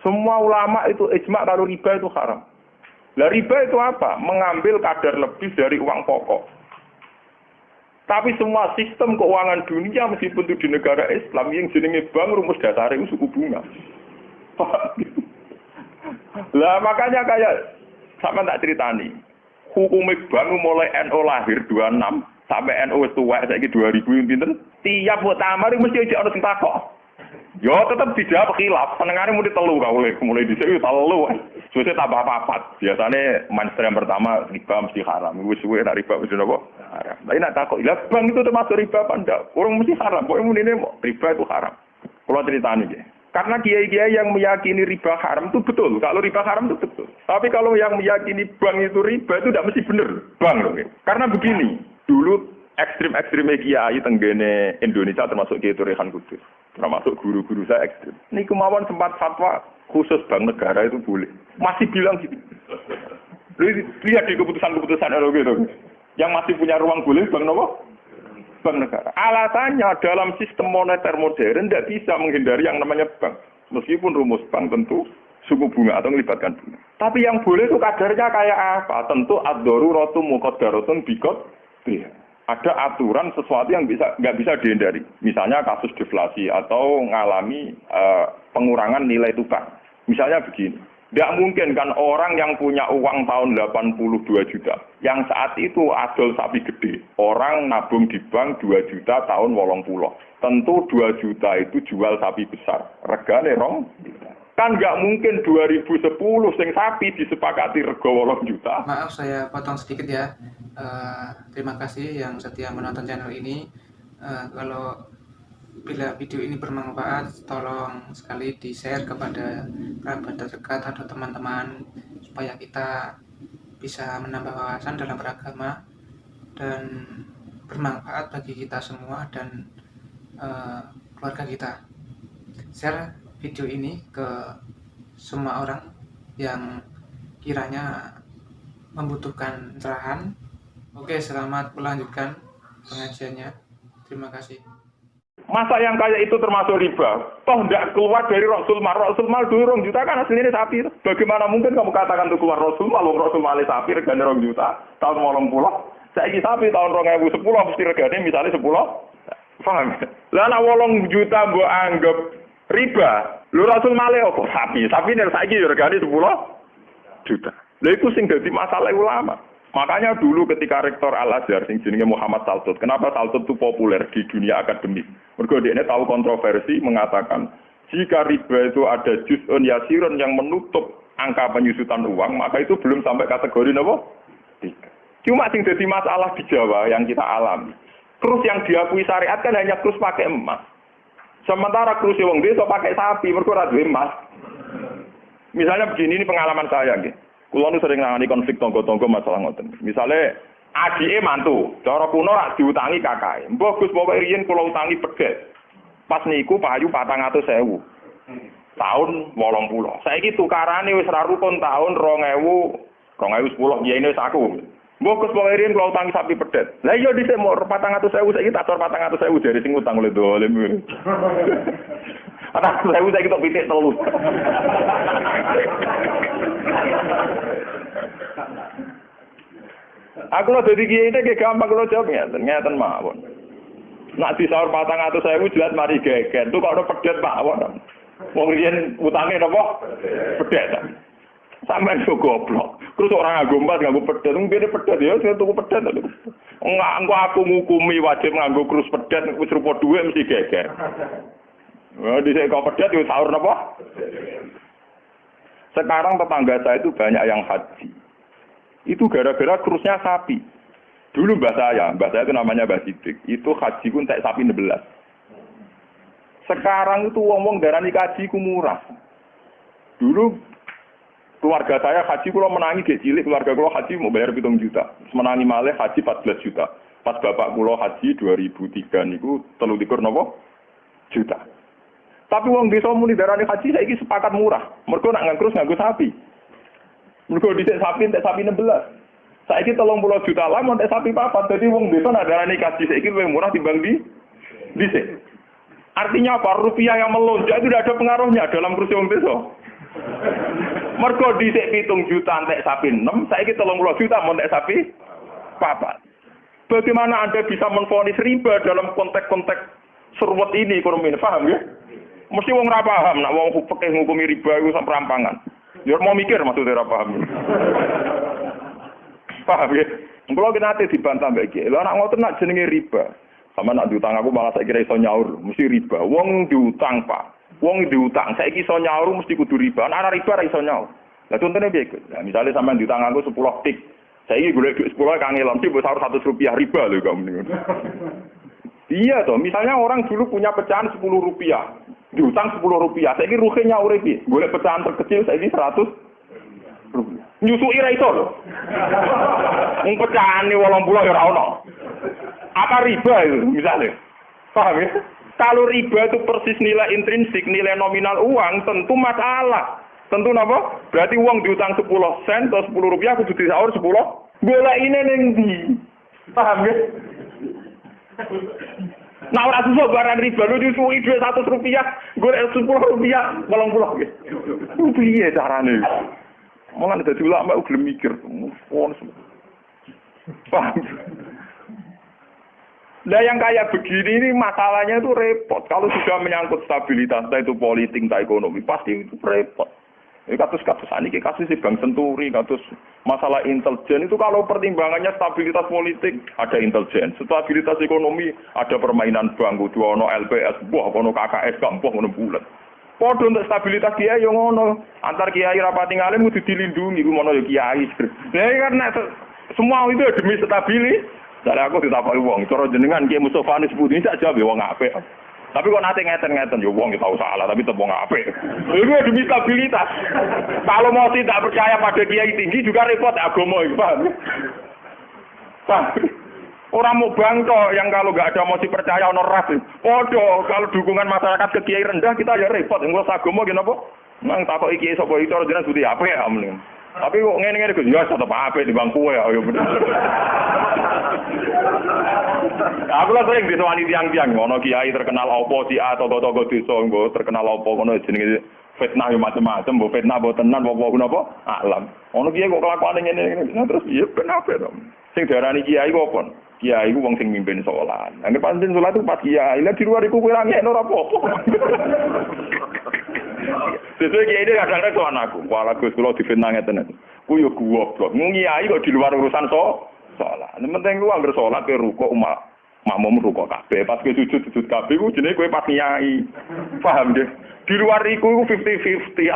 Semua ulama itu ijma kalau riba itu haram. Lah riba itu apa? Mengambil kadar lebih dari uang pokok. Tapi semua sistem keuangan dunia meskipun itu di negara Islam yang jenenge bank rumus dasar itu suku bunga. Lah makanya kayak sama tak ceritani. Hukum bank mulai NU lahir 26 sampai NU wis tuwek saiki 2000 pinten. Tiap buat tamar mesti aja ana sing takok. Yo tetep dijawab khilaf, senengane muni telu mulai dhisik yo telu. Suwe tambah papat. Biasane mainstream pertama riba mesti haram. Wis suwe nek riba mesti napa? Haram. Tapi nek takok, "Lah bank itu termasuk riba apa ndak?" Orang mesti haram. Pokoke munine riba itu haram. Kalau ceritani nggih. Karena kiai-kiai yang meyakini riba haram itu betul. Kalau riba haram itu betul. Tapi kalau yang meyakini bank itu riba itu tidak mesti benar. Bank loh. Karena begini, dulu ekstrim-ekstrimnya kiai tenggene Indonesia termasuk Kiai Rehan Kudus. Termasuk guru-guru saya ekstrim. Ini kemauan sempat fatwa khusus bank negara itu boleh. Masih bilang gitu. Lihat di keputusan-keputusan gitu. Yang masih punya ruang boleh bank apa? Bank negara. Alasannya dalam sistem moneter modern tidak bisa menghindari yang namanya bank. Meskipun rumus bank tentu suku bunga atau melibatkan bunga. Tapi yang boleh itu kadarnya kayak apa? Tentu ad-daruratu muqaddaratun biqad. Ada aturan sesuatu yang nggak bisa dihindari. Misalnya kasus deflasi atau mengalami pengurangan nilai tukar. Misalnya begini. Tidak mungkin kan orang yang punya uang tahun 82 juta. Yang saat itu adol sapi gede. Orang nabung di bank 2 juta tahun 80. Tentu 2 juta itu jual sapi besar. Regane rong. Kan nggak mungkin 2010 sing sapi disepakati rego 8 juta. Maaf saya potong sedikit ya. Terima kasih yang setia menonton channel ini. Kalau bila video ini bermanfaat, tolong sekali di-share kepada kerabat terdekat atau teman-teman supaya kita bisa menambah wawasan dalam beragama dan bermanfaat bagi kita semua dan keluarga kita. Share video ini ke semua orang yang kiranya membutuhkan cerahan. Oke, selamat melanjutkan pengajiannya. Terima kasih. Masa yang kayak itu termasuk riba? Toh tidak keluar dari Rasul Mal. Rasul Mal dulu 2 juta kan aslinya sapi. Bagaimana mungkin kamu katakan itu keluar Rasul Mal? Rasul Mal sapi regane 2 juta tahun 80. Saiki sapi tahun 2010 mesti regane misalnya 10. Paham? Lah nek 8 juta mbok anggap riba. Lho Rasul Mal apa? Sapi. Sapi nek saiki regane 10 juta. Lha iku sing dadi masalah ulama. Makanya dulu ketika rektor Al-Azhar sing jenenge Muhammad Saltut, kenapa Saltut itu populer di dunia akademik? Mergo dia tahu kontroversi mengatakan jika riba itu ada juz'un yasirun yang menutup angka penyusutan uang, maka itu belum sampai kategori apa? Cuma sing dadi masalah di Jawa yang kita alami. Krus yang diakui syariat kan hanya krus pakai emas. Sementara krus wong desa pakai sapi, mergo ora duwe emas. Misalnya begini, ini pengalaman saya nggih. Kulo nu sering nangani konflik tangga-tangga masalah ngoten. Misale adike mantu, cara kuno rak diutangi kakake. Mbah Gus pokoke riyen kula utangi pedet. Pas niku payu 400.000. Tahun 80. Saiki tukarane wis ra rukun tahun 2010 yen wis aku. Mbah Gus pokoke riyen kula utangi sapi pedet. Lah iya dhisik mau 400.000 saiki tak tor 400.000 dari sing utang oleh dolim. Anak saya saiki tok pitik 3. Aku lo dadi kiai iki gampang kula jawab ngeten mawon. Nak disaur 400.000 jelas mari geger. Tuh kok ono pedet mawon. Wong riyen utange napa? Pedet. Sampeyan yo goblok. Terus ora nganggo emas nganggo pedet. Ngene pedet ya sing tuku pedet. Engko aku ngukumi wajib nganggo krus pedet wis rupa dhuwit mesti geger. Wah, dhisik kok pedet yo sahur napa? Sekarang tetangga saya itu banyak yang haji. Itu gara-gara krusnya sapi. Dulu mbah saya itu namanya Mbah Sidik. Itu haji ku entek sapi 16. Sekarang itu wong-wong darani haji ku murah. Dulu keluarga saya haji kula menangi gek cilik, keluarga kula haji mau bayar 7 juta. Menangi malih haji 14 juta. Pas bapak kula haji 2003 niku 33 napa juta. Tapi wong desa muni darani haji saiki sepakat murah. Mergo nak nganggo sapi. Mergo dhisik sapi entek sapi 16. Saiki 30 juta lah entek sapi 4. Dadi wong desa nak darani haji saiki luwih murah timbang dhisik. Artinya apa? Rupiah yang melonjak itu tidak ada pengaruhnya dalam kursi wong desa. Mergo dhisik 7 juta entek sapi 6, saiki 30 juta entek sapi 4. Bagaimana Anda bisa menvonis riba dalam konteks-konteks seruwet ini ekonomi? Paham ya? Mesti wong ora paham nek wong fikih ngukumi riba iku sak perampangan. Ya mau mikir maksudnya ora paham. Paham ya? Kulo ki nate dibantah mbek iki. Lha nek ngoten nak jenenge riba. Sama nak diutang aku malah saya kira iso nyaur, mesti riba. Wong diutang, Pak. Wong diutang, saiki iso nyaur mesti kudu riba. Ana riba ora iso nyaur. Lah contone piye? Nah, misale sampean diutang aku 10 tik. Saiki golek duit 10 kangelan sih mbok sahur Rp100 riba lho kamu. Iya toh, misalnya orang dulu punya pecahan Rp10, diutang Rp10. Saiki ruhe nyaur piye? Golek pecahan terkecil saiki Rp100. Nyusui ra iso lho. Wong pecahane 80 ya ora ono. Apa riba itu misalnya? Paham ya? Kalau riba itu persis nilai intrinsik, nilai nominal uang, tentu masalah. Tentu napa? Berarti uang diutang 10 sen atau Rp10 aku kudu disaur 10. Golekine ning ndi? Paham ya? Nah ora susah barang riba lu nyusui duit Rp100, golek Rp10, 80 nggih. Piye carane? Malah dadi ulama gelem mikir. Paham? Nah yang kayak begini ini masalahnya itu repot. Kalau sudah menyangkut stabilitas, entah itu politik, entah ekonomi, pasti itu repot. Ini kasus-kasus ini, kasus Bank Senturi, kasus masalah intelijen itu kalau pertimbangannya stabilitas politik ada intelijen, stabilitas ekonomi ada permainan bank, dua ono LPS, buah ono KKS, buah ono bulat. Podo untuk stabilitas kiai yang ono antar kiai rapati ngalim kudu dilindungi, ku ono yo kiai. Nah karena semua itu demi stabilitas. Dari aku ditapai wong, cara jenengan Kiai Mustofa Anies Budi sak jawab wong apik. Tapi kok nate ngeten-ngeten yo wong tahu salah tapi tetep wong apik. Itu demi stabilitas. Kalau mau tidak percaya pada kiai tinggi juga repot agama iki, paham? Paham? Orang mau bangko yang kalau nggak ada mosi percaya ono ras. Podo kalau dukungan masyarakat ke kiai rendah kita ya repot. Engko agama kenapa? Nang takoki kiai sapa iki cara jenengan Budi apik ya mending. Tapi kok ngene-ngene Gus ya tetep apik di bangku ya ayo bener. Aku lah sering disewani tiang-tiang ngono kiai terkenal apa si A togo-togo desa nggo terkenal apa ngono jenenge fitnah yo macam-macam, mbok fitnah mbok tenan apa napa alam. Ono kiai kok kelakuane ngene-ngene terus iya ben apik to. Sing diarani kiai kok apa? Kiai ku wong sing mimpin salat. Nek pancen salat itu pas kiai, lah di luar iku kowe ra ngekno ora apa-apa. Sesuai kiai ini kadang-kadang tuh anakku, wala Gus kula difitnah ngeten. Ku yo goblok. Kiai kok di luar urusan salat. Nek penting lu anggere salat ke rukuk makmum rukuk kabeh. Pas ke sujud kabeh ku jenenge kowe pas kiai. Paham nggih? Di luar iku 50-50.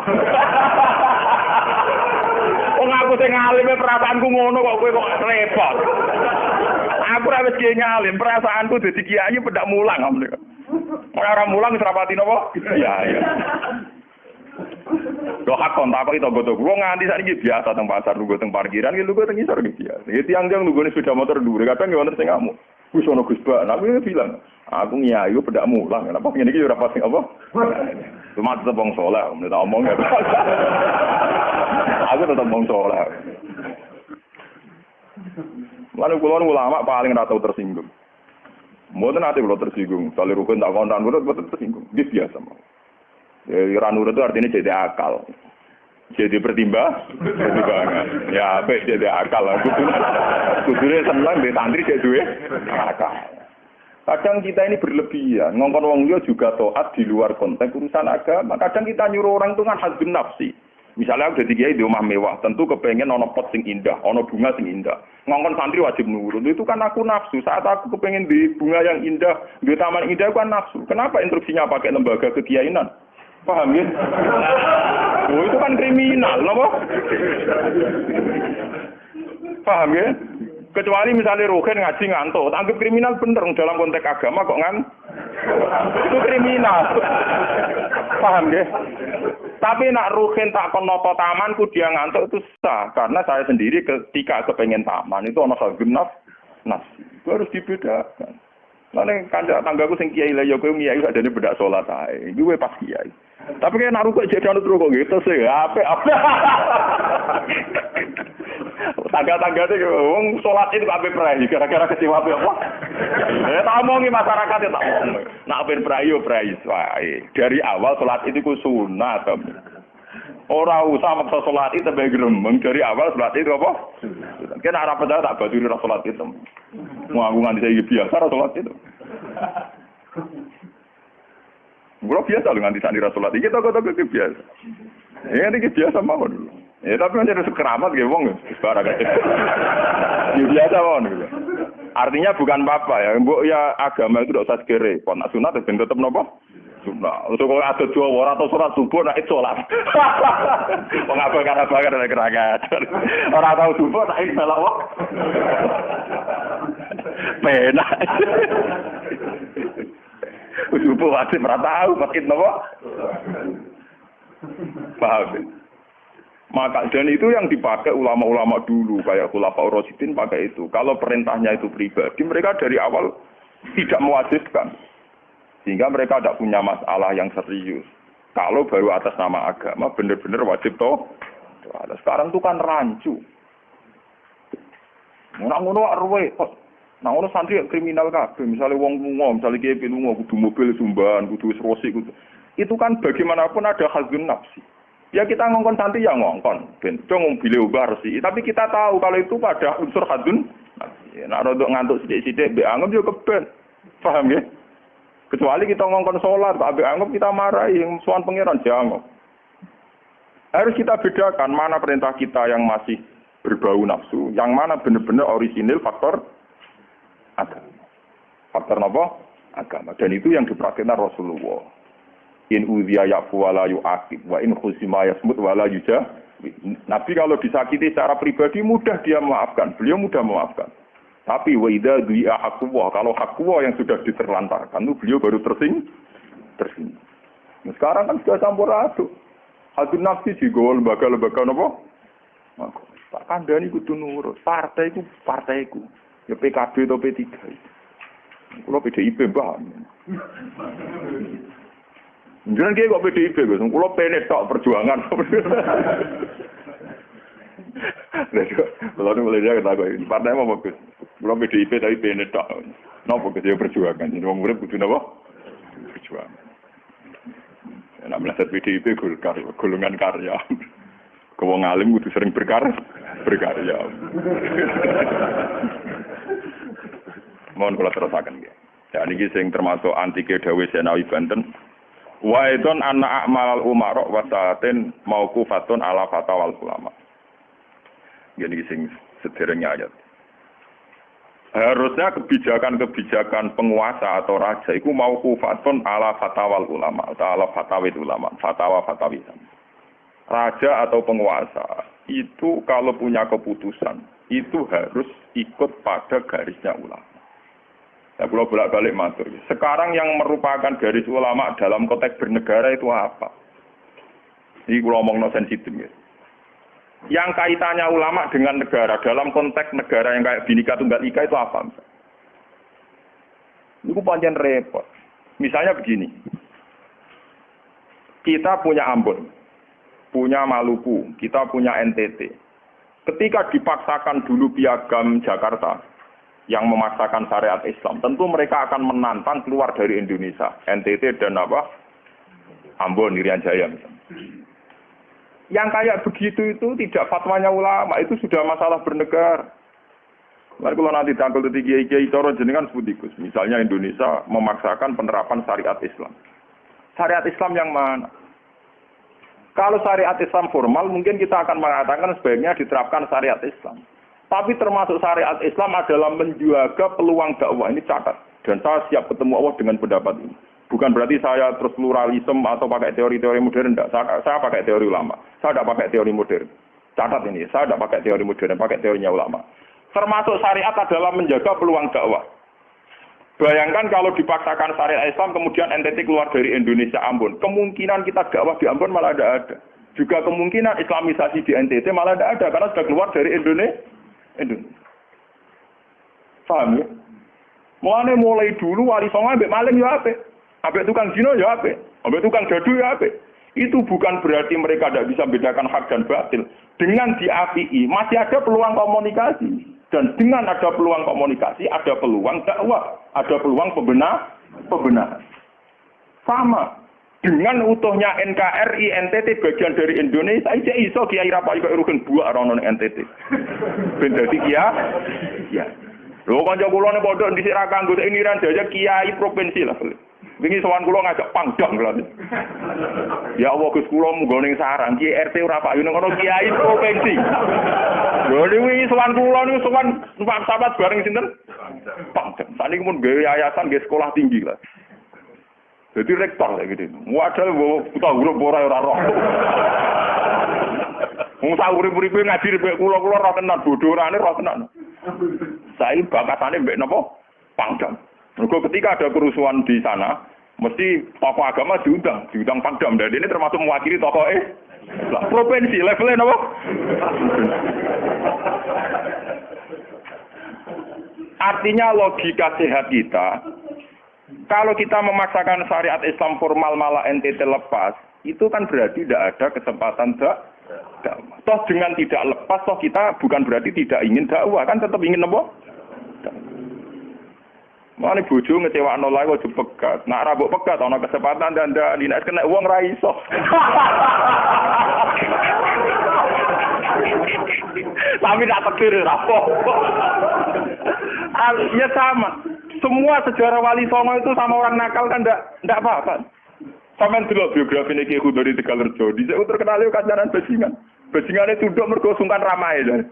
Wong aku sing ngalime perasaanku ngono kok kowe kok repot. Aku ra wis kiai ngalim, perasaanku dadi kiai pendak mulang. Ora mulang wis rapati napa? Iya. Lho hak kontak kok tonggo-tonggo wong nganti saiki biasa teng pasar lungguh teng parkiran ki lungguh teng isor iki biasa. Ya tiang-tiang lunggone sepeda motor dhuwur kadang yo wonten sing ngamuk. Wis ono Gus Bak, aku bilang, aku nyai yo pedak mulang. Kenapa ngene iki ora pas sing apa? Cuma tetep wong saleh, menurut omong ya. Aku tetep wong saleh. Lalu kula ulama paling ora tau tersinggung. Mboten ate kula tersinggung, kali rukun tak kontan mboten tersinggung. Iki biasa mah. Ya nurut itu artinya jadi akal. Jadi pertimbangan. Ya, baik jadi akal. Kudune seneng di santri jadi duwe akal. Kadang kita ini berlebihan. Ngongkon wong liya juga taat di luar konteks urusan agama. Kadang kita nyuruh orang itu kan hasbun nafsi. Misalnya aku jadi kiai di rumah mewah, tentu kepengen ono pot sing indah, ono bunga sing indah. Ngongkon santri wajib nurut. Itu kan aku nafsu. Saat aku kepengen di bunga yang indah, di taman indah kan nafsu. Kenapa instruksinya pakai lembaga kekiainan? Paham ya? Oh itu kan kriminal, apa? Paham ya? Kecuali misalnya Rogen ngaji ngantuk, anggap kriminal bener dalam konteks agama kok itu kriminal. Paham ya? Tapi nak Rogen tak konoto tamanku dia ngantuk itu sah, karena saya sendiri ketika kepengen taman itu ono sabun nafsi. Itu harus dibedakan. Lalu tanggaku sing kiai lah, ya kowe kiai adane bedak salat ae. Iki pas kiai. Tapi kan naruh kok jadi anut rokok gitu sih. Apa? Tangga-tangga itu wong salat itu kabeh prai gara-gara kecewa apa? Ya tak omongi masyarakat ya tak omong. Nak ben prai yo prai wae. Dari awal salat itu ku sunat. Ora usah maksa salat itu bae gremeng dari awal salat itu apa? Kan arep padha tak baturi ra salat itu. Mau aku nganti saya biasa ra salat itu. Gua biasa lu nganti sandi ra salat iki toko-toko biasa. Ya iki biasa mawon. Ya tapi kan ada keramat ge wong barang. Ya biasa mawon. Artinya bukan apa-apa ya. Mbok ya agama itu tidak usah segere. Kok nak sunat ben tetep napa? Sunah. Untuk kok ada dua ora atau sholat subuh nek sholat. Wong abang-abang nek keragat. Ora tau subuh nek melok wong. Penak. Subuh wajib ora tau makin napa? Paham. Maka dan itu yang dipakai ulama-ulama dulu kayak Khulafaur Rasyidin pakai itu. Kalau perintahnya itu pribadi, mereka dari awal tidak mewajibkan. Sehingga mereka tidak punya masalah yang serius. Kalau baru atas nama agama, benar-benar wajib toh. Sekarang itu kan rancu. Nak ngono arwe, nak ngono santri kriminal kabeh. Misalnya wong lunga, misalnya kiye lunga kudu mobil sumban, kudu serosi kudu. Itu kan bagaimanapun ada hazun nafsi. Ya kita ngongkon santri ya ngongkon, ben dong mobil ubah resi. Tapi kita tahu kalau itu pada unsur hazun nafsi. Nak rodok ngantuk sithik-sithik mbek anggap yo keben. Paham ya? Kecuali kita ngongkon sholat, tapi anggap kita marahi yang suan pangeran jangan. Harus kita bedakan mana perintah kita yang masih berbau nafsu, yang mana benar-benar orisinil faktor agama. Faktor apa? Agama. Dan itu yang dipraktikkan Rasulullah. In udhiya ya'fu wa la yu'aqib wa in khusima yasmut wa la yujah. Nabi kalau disakiti secara pribadi mudah dia memaafkan. Beliau mudah memaafkan. Tapi wa idza du'a haqqullah, kalau haqqullah yang sudah diterlantarkan itu beliau baru tersinggung. Nah, sekarang kan sudah campur aduk. Hadun nafsi juga lembaga-lembaga napa? Maka tak kandhani kudu nurut. Partaiku. Ya PKB atau P3. Kulo PDIP mbah. Jangan kayak kok PDIP Gus. Kulo penet tok perjuangan. Kalau mulai dia kata gue, partai apa bagus? Belum PDIP tapi penet tok. Nopo kerja perjuangan. Jadi orang murid butuh apa? Perjuangan. Nak melihat PDIP golongan karya. Kau ngalim butuh sering berkarya. Mohon kalau terusakan ya. Ya ini sing termasuk antike Dawe Senawi Banten. Wa idon anna a'malal umara wa sa'atin mauqufatun ala fatawal ulama. Gini sing sederhana ayat. Harusnya kebijakan-kebijakan penguasa atau raja itu mauqufatun ala fatawal ulama atau ala fatawid ulama, fatwa-fatwi. Raja atau penguasa itu kalau punya keputusan itu harus ikut pada garisnya ulama. Nah, kalau bolak-balik matur. Sekarang yang merupakan garis ulama dalam konteks bernegara itu apa? Ini kalau ngomong sensitif ya. Yang kaitannya ulama dengan negara dalam konteks negara yang kayak Bhinneka Tunggal Ika itu apa? Itu panjang repot. Misalnya begini. Kita punya Ambon, punya Maluku, kita punya NTT. Ketika dipaksakan dulu Piagam Jakarta yang memaksakan syariat Islam, tentu mereka akan menantang keluar dari Indonesia, NTT dan Ambon, Irian Jaya misalnya. Yang kayak begitu itu tidak fatwanya ulama, itu sudah masalah bernegara. Lalu kalau nanti tanggal kiai coro jenengan sebutikus, misalnya Indonesia memaksakan penerapan syariat Islam. Syariat Islam yang mana? Kalau syariat Islam formal mungkin kita akan mengatakan sebaiknya diterapkan syariat Islam. Tapi termasuk syariat Islam adalah menjaga peluang dakwah, ini catat. Dan saya siap ketemu Allah dengan pendapat ini. Bukan berarti saya terus pluralisme atau pakai teori-teori modern, enggak. Saya pakai teori ulama. Saya tidak pakai teori modern. Catat ini, saya tidak pakai teori modern, pakai teorinya ulama. Termasuk syariat adalah menjaga peluang dakwah. Bayangkan kalau dipaksakan syariat Islam, kemudian NTT keluar dari Indonesia Ambon. Kemungkinan kita dakwah di Ambon malah tidak ada. Juga kemungkinan Islamisasi di NTT malah tidak ada, karena sudah keluar dari Indonesia. Paham ya? Mulai dulu wali songo ambek maling ya apik. Ambek tukang zina ya apik. Ambek tukang gaduh ya apik. Itu bukan berarti mereka tidak bisa membedakan hak dan batil. Dengan diapii masih ada peluang komunikasi. Dan dengan ada peluang komunikasi, ada peluang dakwah, ada peluang pembenahan. Sama. Dengan utuhnya NKRI, NTT bagian dari Indonesia, aja iso Kiai Rapai kok urusan buak rono NTT. Ben dadi kiai. Ya. Lho kanca kula nek pondok dhisik ra kanggo ini ran jaya kiai provinsi lah. Wingi sowan kula ngajak pangdang lho. Ya Allah Gus kula munggo ning sarang Kiai RT ora Pak Yunus ngono kiai provinsi. Lho wingi sowan kula niku sowan numpak sahabat bareng sinten? Pangdang. Saniki mun gawe yayasan nggih sekolah tinggi lah. Jadi rektor kayak gitu. Wadah kita grup ora roh. Wong sak urip-uripe ngaji mbek kula ora tenan bodhorane ora tenan. Saya bakatane mbek napa? Pangdam. Mergo ketika ada kerusuhan di sana, mesti tokoh agama diundang Pangdam. Dan ini termasuk mewakili tokoh lah provinsi levelnya napa? Artinya logika sehat kita, kalau kita memaksakan syariat Islam formal malah NTT lepas, itu kan berarti tidak ada kesempatan dakwah. Toh dengan tidak lepas, toh kita bukan berarti tidak ingin dakwah, kan tetap ingin apa? Mana bojo ngecewakno lae kok pegat. Nak ra mbok pegat ana kesempatan dandani nek kena wong ra iso. Tapi tak tekir ra apa. Ya sama. Semua sejarah Wali Songo itu sama orang nakal kan ndak apa-apa. Sampeyan delok biografi Ki Khudori Tegalerjo, dhisik terkenal yo kancanan bajingan. Bajingane tunduk mergo sungkan ramae lho.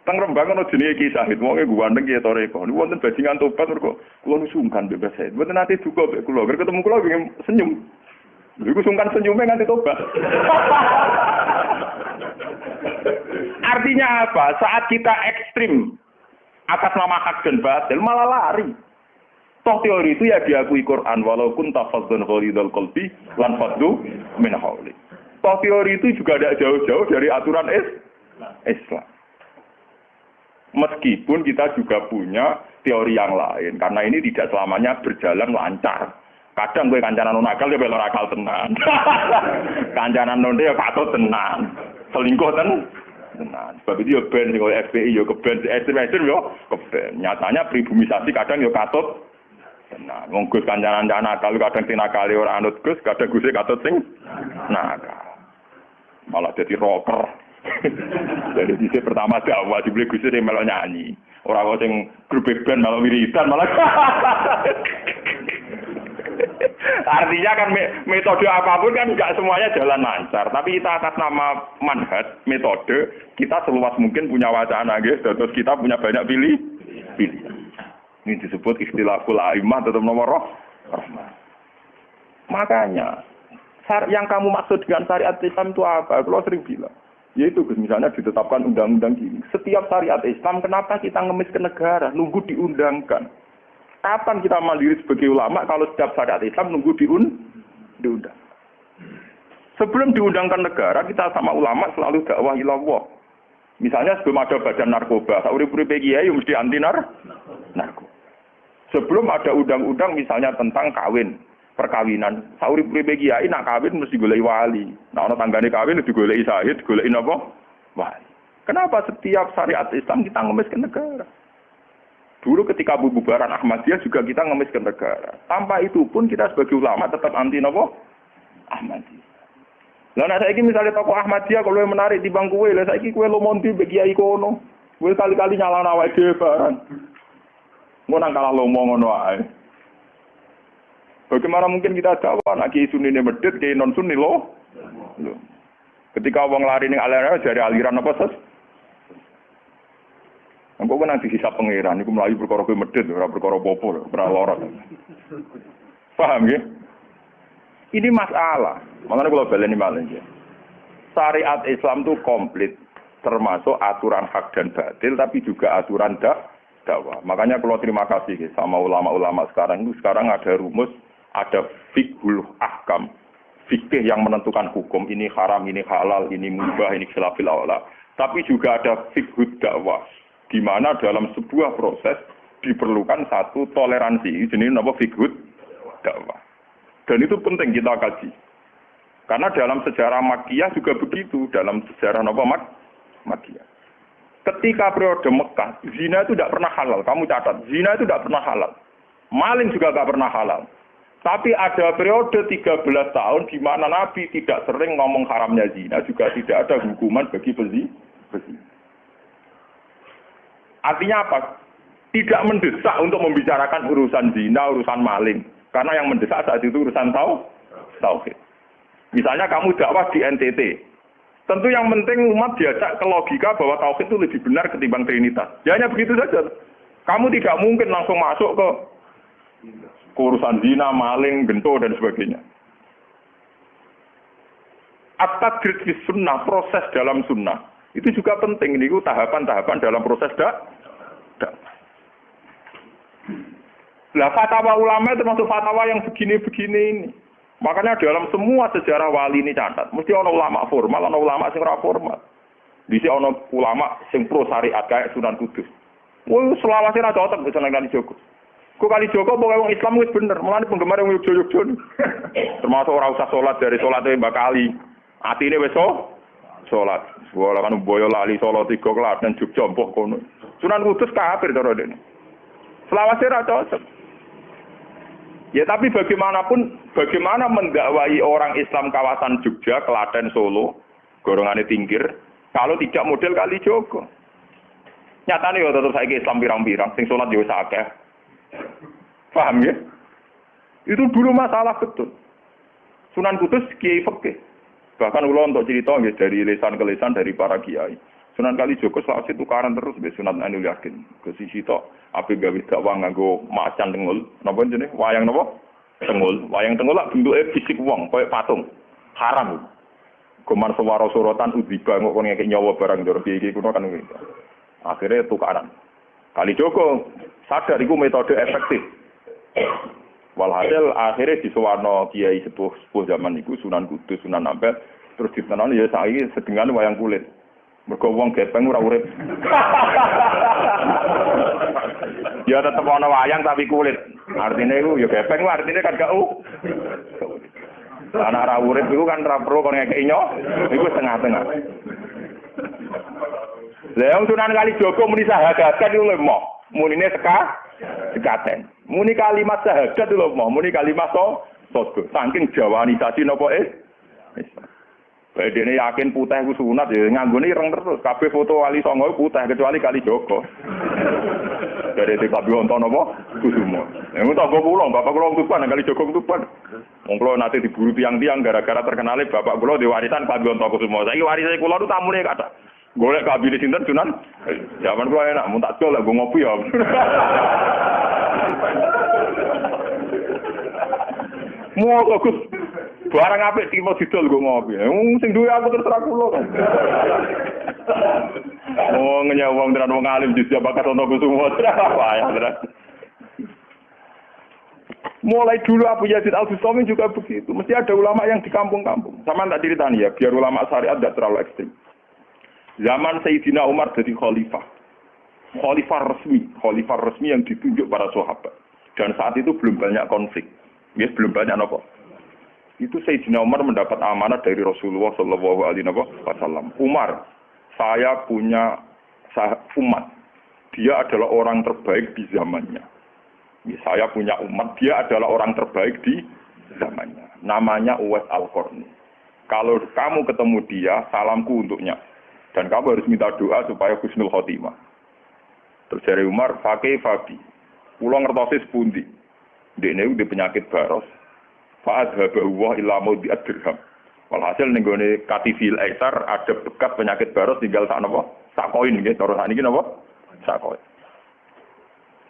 Teng Rembang ono jenenge Ki Sahid, wong e ganteng Ki Toreko. Niku wonten bajingan tobat mergo kula nu sungkan bebas saya. Mboten nate duka mek kula, ger ketemu kula pengen senyum. Niku sungkan senyume nganti tobat. Artinya apa? Saat kita ekstrim atas nama hak dan batil malah lari. Toh teori itu ya diakui Quran walaupun tafaddun ghalidul qalbi lan faddu min hauli. Toh teori itu juga tidak jauh-jauh dari aturan Islam. Meskipun kita juga punya teori yang lain karena ini tidak selamanya berjalan lancar. Kadang gue kancanan nakal ya belok akal tenan. Kancanan nonde ya patut tenan. Selingkuh tenan. Sebab itu ya ben sing FPI ya keben ekstrem yo keben. Nyatanya pribumisasi kadang ya katut tenan. Wong Gus kancanan nakal kadang tinakali ora anut Gus, kadang Gus katut sing nakal. Malah jadi rocker. Dari sisi pertama dakwah dibeli Gus sing melok nyanyi. Ora kok sing grup band melok wiridan malah. Artinya kan metode apapun kan enggak semuanya jalan lancar. Tapi kita atas nama manhaj, metode, kita seluas mungkin punya wacana guys. Terus kita punya banyak pilih. Ini disebut istilahul aimah atau nomor rahmah. Makanya, yang kamu maksud dengan syariat Islam itu apa? Kalau sering bilang. Yaitu misalnya ditetapkan undang-undang gini. Setiap syariat Islam, kenapa kita ngemis ke negara? Nunggu diundangkan. Kapan kita mandiri sebagai ulama kalau setiap syariat Islam nunggu diundang? Sebelum diundangkan negara, kita sama ulama selalu dakwah ilallah. Misalnya sebelum ada badan narkoba, sauri-uripe kiai mesti anti narkoba. Sebelum ada undang-undang misalnya tentang kawin, perkawinan, sauri-uripe kiai nak kawin mesti golek wali. Nah ana tanggane kawin digoleki syahid, goleki napa? Wali. Kenapa setiap syariat Islam kita ngemis ke negara? Dulu ketika bubaran Ahmadiyah juga kita ngemis ke negara. Tanpa itu pun kita sebagai ulama tetap anti napa? Ahmadiyah. Lah nek saiki misalnya tokoh Ahmadiyah kalau menarik di bangku kowe, lah saiki kowe lomonti mbek kiai kono. Kowe kali-kali nyalahno awake dhewe barang. Ngono nang kalah lomo ngono ae. Bagaimana mungkin kita dakwah nek kiai sunine medhit, kiai non sunni lho. Ketika wong lari ning aliran jare aliran apa ses? Engko kan dihisab pangeran iku mlayu perkara kowe medhit ora perkara apa-apa, ora lara. Paham ya? Ini masalah. Makanya kalau baleni malih ya. Syariat Islam itu komplit termasuk aturan hak dan batil tapi juga aturan dakwah. Makanya kalau terima kasih sama ulama-ulama sekarang itu sekarang ada rumus, ada fiqhul ahkam. Fikih yang menentukan hukum ini haram, ini halal, ini mubah, ini khilafil aula. Tapi juga ada fiqhud dakwah. Di mana dalam sebuah proses diperlukan satu toleransi, jenis apa fiqhud dakwah. Dan itu penting kita kaji. Karena dalam sejarah Makkiyah juga begitu, dalam sejarah apa Makkiyah. Ketika periode Mekah, zina itu tidak pernah halal. Kamu catat, zina itu tidak pernah halal. Maling juga tidak pernah halal. Tapi ada periode 13 tahun di mana Nabi tidak sering ngomong haramnya zina, juga tidak ada hukuman bagi pezina. Artinya apa? Tidak mendesak untuk membicarakan urusan zina, urusan maling. Karena yang mendesak saat itu urusan tauhid. Misalnya kamu dakwah di NTT. Tentu yang penting umat diajak ke logika bahwa tauhid itu lebih benar ketimbang trinitas. Ya hanya begitu saja. Kamu tidak mungkin langsung masuk ke Urusan zina, maling, gento dan sebagainya. At-tadrid fi sunnah, proses dalam sunnah. Itu juga penting, ini tahapan-tahapan dalam proses Lah fatwa ulama itu termasuk fatwa yang begini-begini ini. Makanya dalam semua sejarah wali ini catat, mesti ada ulama formal, ada ulama sing ora formal. Disi ada ulama sing pro syariat kayak Sunan Kudus. Wah, selawase ra cocok bisa nang Kali Joko. Kok Kali Joko pokoke wong Islam wis bener, mulane penggemar wong Yogyakarta. Termasuk ora usah salat dari salate Mbak Kali. Atine wis salat. Wala kan boyo lali Solo 3 Klaten Jogja mbok kono. Sunan Kudus kafir cara dene. Selawase ra cocok. Ya tapi bagaimanapun, bagaimana mendakwai orang Islam kawasan Jogja, Klaten, Solo, golongane tingkir, kalau tidak model Kali Joko. Nyatane ya tetep saiki Islam pirang-pirang, sing salat yo akeh. Paham ya? Itu dulu masalah betul. Sunan Kudus kiai fikih. Bahkan kula untuk cerita nggih dari lisan ke lisan dari para kiai. Sunan Kalijogo selawase tukaran terus mbek Sunan Ainul Yakin. Ke sisi tok ape gawe dakwah nganggo macan tengul. Napa jenenge? Wayang napa? Tengul. Wayang tengul lak bentuke fisik wong koyo patung. Haram. Goman sewara sorotan udiba kok ngekek nyawa barang ndoro iki kuno kan gitu. Akhirnya tukaran. Kalijogo sadar iku metode efektif. Walhasil akhirnya disuwarno kiai sepuh zaman iku Sunan Kudus, Sunan Ampel terus ditenani ya saiki sedengan wayang kulit. Mergo wong gepeng ora urip. Ya tetep ana wayang tapi kulit. Artine iku ya gepeng artine kan gak anak ra urip iku kan ra perlu kon ngekeki nyo, iku setengah-tengah. Lah Sunan Kalijogo muni sahagatan iku lho mo. Munine sekaten. Muni kalimat syahadat lho mo, muni kalimat sodgo. Saking jawanisasi napa dene yakin putih ku sunat ya nganggone ireng terus. Kabeh foto wali songo putih kecuali Kalijogo. Dari Babi Wonten napa Kusumo. Engko tanggo kula, bapak kula Tuban Kalijogo Tuban. Wong kula nate diburu tiang-tiang gara-gara terkenale bapak kula diwarisan Babi Wonten Kusumo. Saiki warise kula tu tamune kathah. Golek kabine sinten Sunan. Zaman kula enak mun tak col lek go ngopi ya. Mau kok barang apik timo didol go ngopi. Sing duwe aku terserah kula kan. Oh ngenyawang tenan wong alim di siapa katono Kusumo. Wah ya tenan. Mulai dulu Abu Yazid Al-Bustami juga begitu. Mesti ada ulama yang di kampung-kampung. Sama tak ceritani ya, biar ulama syariat tidak terlalu ekstrim. Zaman Sayyidina Umar jadi khalifah. Khalifah resmi yang ditunjuk para sahabat. Dan saat itu belum banyak konflik. Ya, belum banyak apa. Itu Sayyidina Umar mendapat amanah dari Rasulullah sallallahu alaihi wasallam. Umar, saya punya umat. Dia adalah orang terbaik di zamannya. Ya, saya punya umat, dia adalah orang terbaik di zamannya. Namanya Uwais Al-Qarni. Kalau kamu ketemu dia, salamku untuknya. Dan kamu harus minta doa supaya husnul khotimah. Terus dari Umar, Fakih Fabi. Pulau ngertosis pundi. Dene udah penyakit baros. Fa'adhabahu wa illa maudhi'ad dirham. Walhasil nenggone katifil ektar ada bekas penyakit baros tinggal sak napa? Sak koin nggih, cara sakniki napa? Sak koin.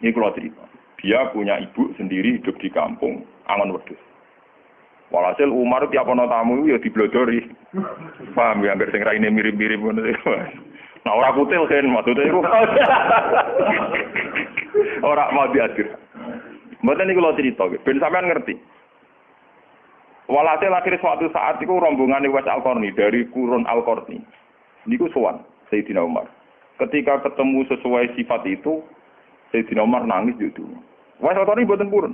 Ini kula cerita. Dia punya ibu sendiri hidup di kampung Angon Wedhus. Walhasil Umar tiap ana tamu ya diblodori. Paham ya, hampir sing raine mirip-mirip ngono. Nah ora kutil kan maksudnya iku. Ora mau diatur. Mboten niku kula cerita, ben sampean ngerti. Walhasil akhir suatu saat iku rombongan Uwais Al-Qarni dari Qurun Al-Qarni. Niku sowan Sayyidina Umar. Ketika ketemu sesuai sifat itu, Sayyidina Umar nangis gitu. Uwais Al-Qarni mboten purun.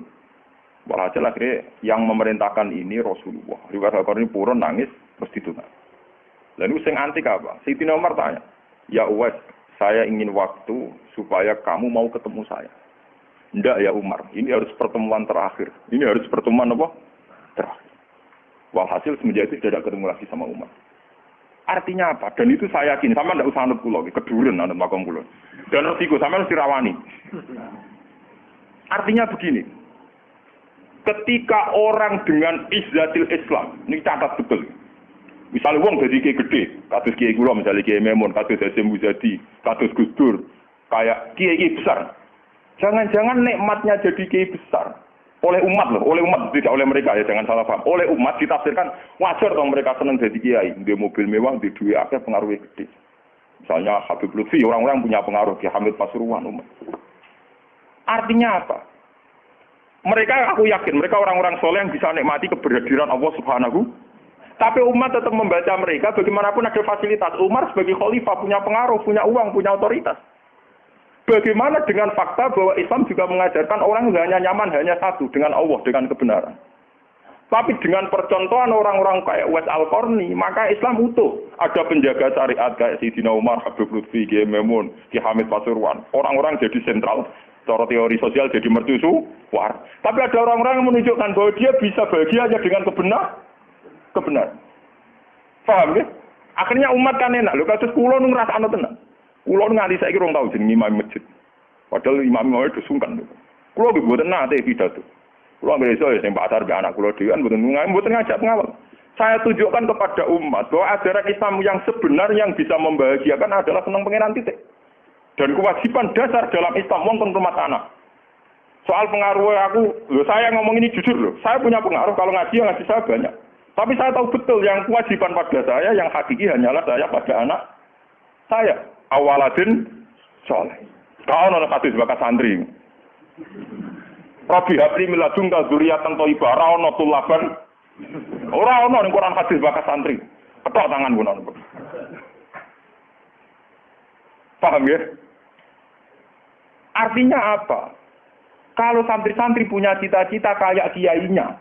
Walhasil akhirnya yang memerintahkan ini Rasulullah. Uwais Al-Qarni purun nangis terus ditunggu. Lalu sing antik apa? Sayyidina Umar tanya, "Ya Uwais, saya ingin waktu supaya kamu mau ketemu saya." "Ndak ya Umar, ini harus pertemuan terakhir. Ini harus pertemuan apa? Terakhir." Walhasil semenjak itu tidak ketemu lagi sama Umar. Artinya apa? Dan itu saya yakin, sama tidak usah anut kula, keduren anut makom kula. Dan resiko sama harus dirawani. Artinya begini, ketika orang dengan izzatil Islam, ini catat betul. Misalnya wong jadi kiai gede, kados kiai kula misalnya kiai Memun, kados Hasyim Muzadi, kados Gus Dur, kayak kiai besar. Jangan-jangan nikmatnya jadi kiai besar Oleh umat loh, oleh umat tidak oleh mereka ya, jangan salah paham. Oleh umat ditafsirkan wajar dong mereka senang jadi kiai, dia mobil mewah, dia duit akeh pengaruhnya gede. Misalnya Habib Lutfi, orang-orang punya pengaruh di Hamid Pasuruan umat. Artinya apa? Mereka aku yakin mereka orang-orang soleh yang bisa nikmati keberhadiran Allah Subhanahu. Tapi umat tetap membaca mereka bagaimanapun ada fasilitas. Umar sebagai khalifah punya pengaruh, punya uang, punya otoritas. Bagaimana dengan fakta bahwa Islam juga mengajarkan orang hanya nyaman hanya satu, dengan Allah, dengan kebenaran. Tapi dengan percontohan orang-orang kayak Uwais Al-Qarni, maka Islam utuh. Ada penjaga syariat kayak Sayyidina Umar, Habib Lutfi, Kiai Memun, Kiai Hamid Pasuruan. Orang-orang jadi sentral, cara teori sosial jadi mercusu. Tapi ada orang-orang yang menunjukkan bahwa dia bisa bahagia hanya dengan kebenaran. Paham ya? Akhirnya umat kan enak. Lho kados kula nu ngrasakno tenan. Kula nganti saiki rong tau jeneng imam masjid. Padahal imam itu sungkan. Kula nggih mboten nate pidato. Kula nggih iso ya sing pasar be anak kula dhewe kan mboten ngajak pengawal. Saya tunjukkan kepada umat bahwa ajaran Islam yang sebenar yang bisa membahagiakan adalah senang pengenan titik. Dan kewajiban dasar dalam Islam wonten rumah anak. Soal pengaruh saya ngomong ini jujur loh. Saya punya pengaruh kalau ngaji saya banyak. Tapi saya tahu betul yang kewajiban pada saya yang hakiki hanyalah saya pada anak saya. Awaladin soleh. Kau nona hadis bakas santri. Rabbi habli miladun ka dzurriatan thayyibah ra ono tulaban. Ora ono ning Quran hadis bakas santri. Ketok tangan ngono. Paham ya? Artinya apa? Kalau santri-santri punya cita-cita kayak kiainya,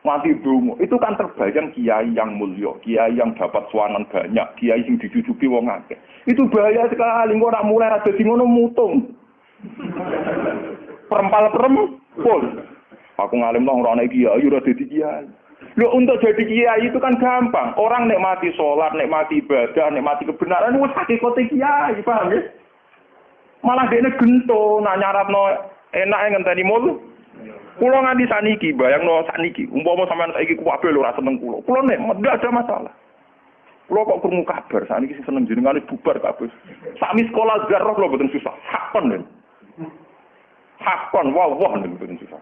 mati dungo, itu kan terbayang kiai yang mulia, kiai yang dapat suanan banyak, kiai yang dijujuki wong akeh. Itu bahaya sekali, kok nak mulai rada di ngono mutung. Perempal-perempul. Aku ngalim nang ora ana kiai, ora dadi kiai. Loh, untuk jadi kiai itu kan gampang. Orang nikmati sholat, nikmati ibadah, nikmati kebenaran, wis hakikate kiai, paham ya? Malah dene gento, nak nyaratno enak ngenteni mul. Kulo nganti saniki, bayangno saniki, umpama sampean saiki kuwabe lho ora seneng kulo. Kulo nek ndak ada masalah. Kulo kok krungu kabar saniki sing seneng jenengane bubar kabeh. Sami sekolah zarah kulo mboten susah. Hakon. Hakon wah mboten susah.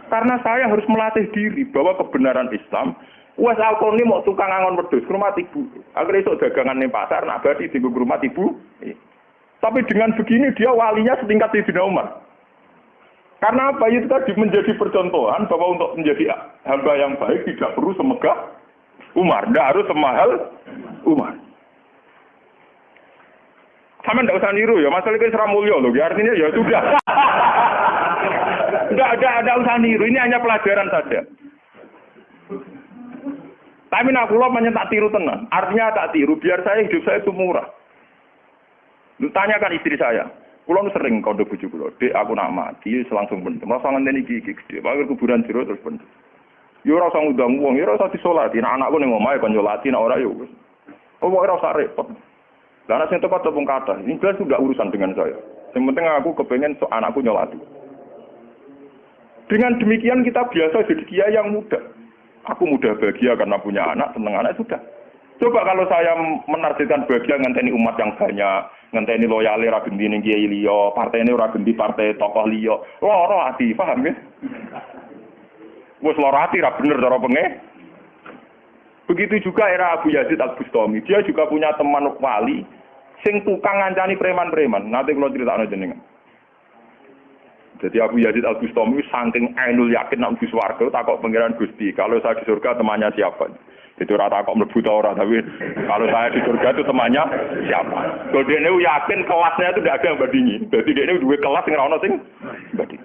Karena saya harus melatih diri bahwa kebenaran Islam, Uwais Al-Qarni mau tukang angon wedhus ke rumah ibu. Agar esuk dagangan ning pasar nak berarti di rumah ibu. Tapi dengan begini dia walinya setingkat Sayyidina Umar. Karena apa? Itu tadi menjadi percontohan bahwa untuk menjadi hamba yang baik tidak perlu semegah Umar, tidak harus semahal Umar. Sama tidak usah niru ya, masalah itu seram mulia loh, artinya ya sudah. Tidak usah niru, ini hanya pelajaran saja. Tapi nak kula pancen tak tiru tenan. Artinya tak tiru, biar saya hidup saya itu murah. Lu tanyakan istri saya. Kulo sering kode bojo kulo, "Dek, aku nak mati langsung bener. Masa ngenteni iki gede, bakal kuburan jero terus bener." Yo ora usah ngundang wong, yo ora usah disolati. Nek anakku ning omahe kon nyolati, nek ora yo wis. Oh, ora usah repot. Lah nek sing tepat tepung kata, ini jelas sudah urusan dengan saya. Yang penting aku kepengen anakku nyolati. Dengan demikian kita biasa jadi kiai yang muda. Aku mudah bahagia karena punya anak, seneng anak sudah. Coba kalau saya menargetkan bahagia ngenteni umat yang banyak, ngenteni loyale ra gendi ning kiai liya, partene ora gendi partai tokoh liya. Loro ati, paham ya? Wes loro ati ra bener cara penge. Begitu juga era Abu Yazid Al-Bustami. Dia juga punya teman wali sing tukang ngancani preman-preman. Nanti kula critakno jenengan. Jadi Abu Yazid Al-Bustami saking ainul yakin nek di swarga takok pangeran Gusti, kalau saya di surga temannya siapa? Itu rata kok mlebu ta ora, tapi kalau saya di surga itu temannya siapa? Kalau dia ini yakin kelasnya itu tidak ada yang bandingi. Jadi dia ini dua kelas yang ora ono sing banding.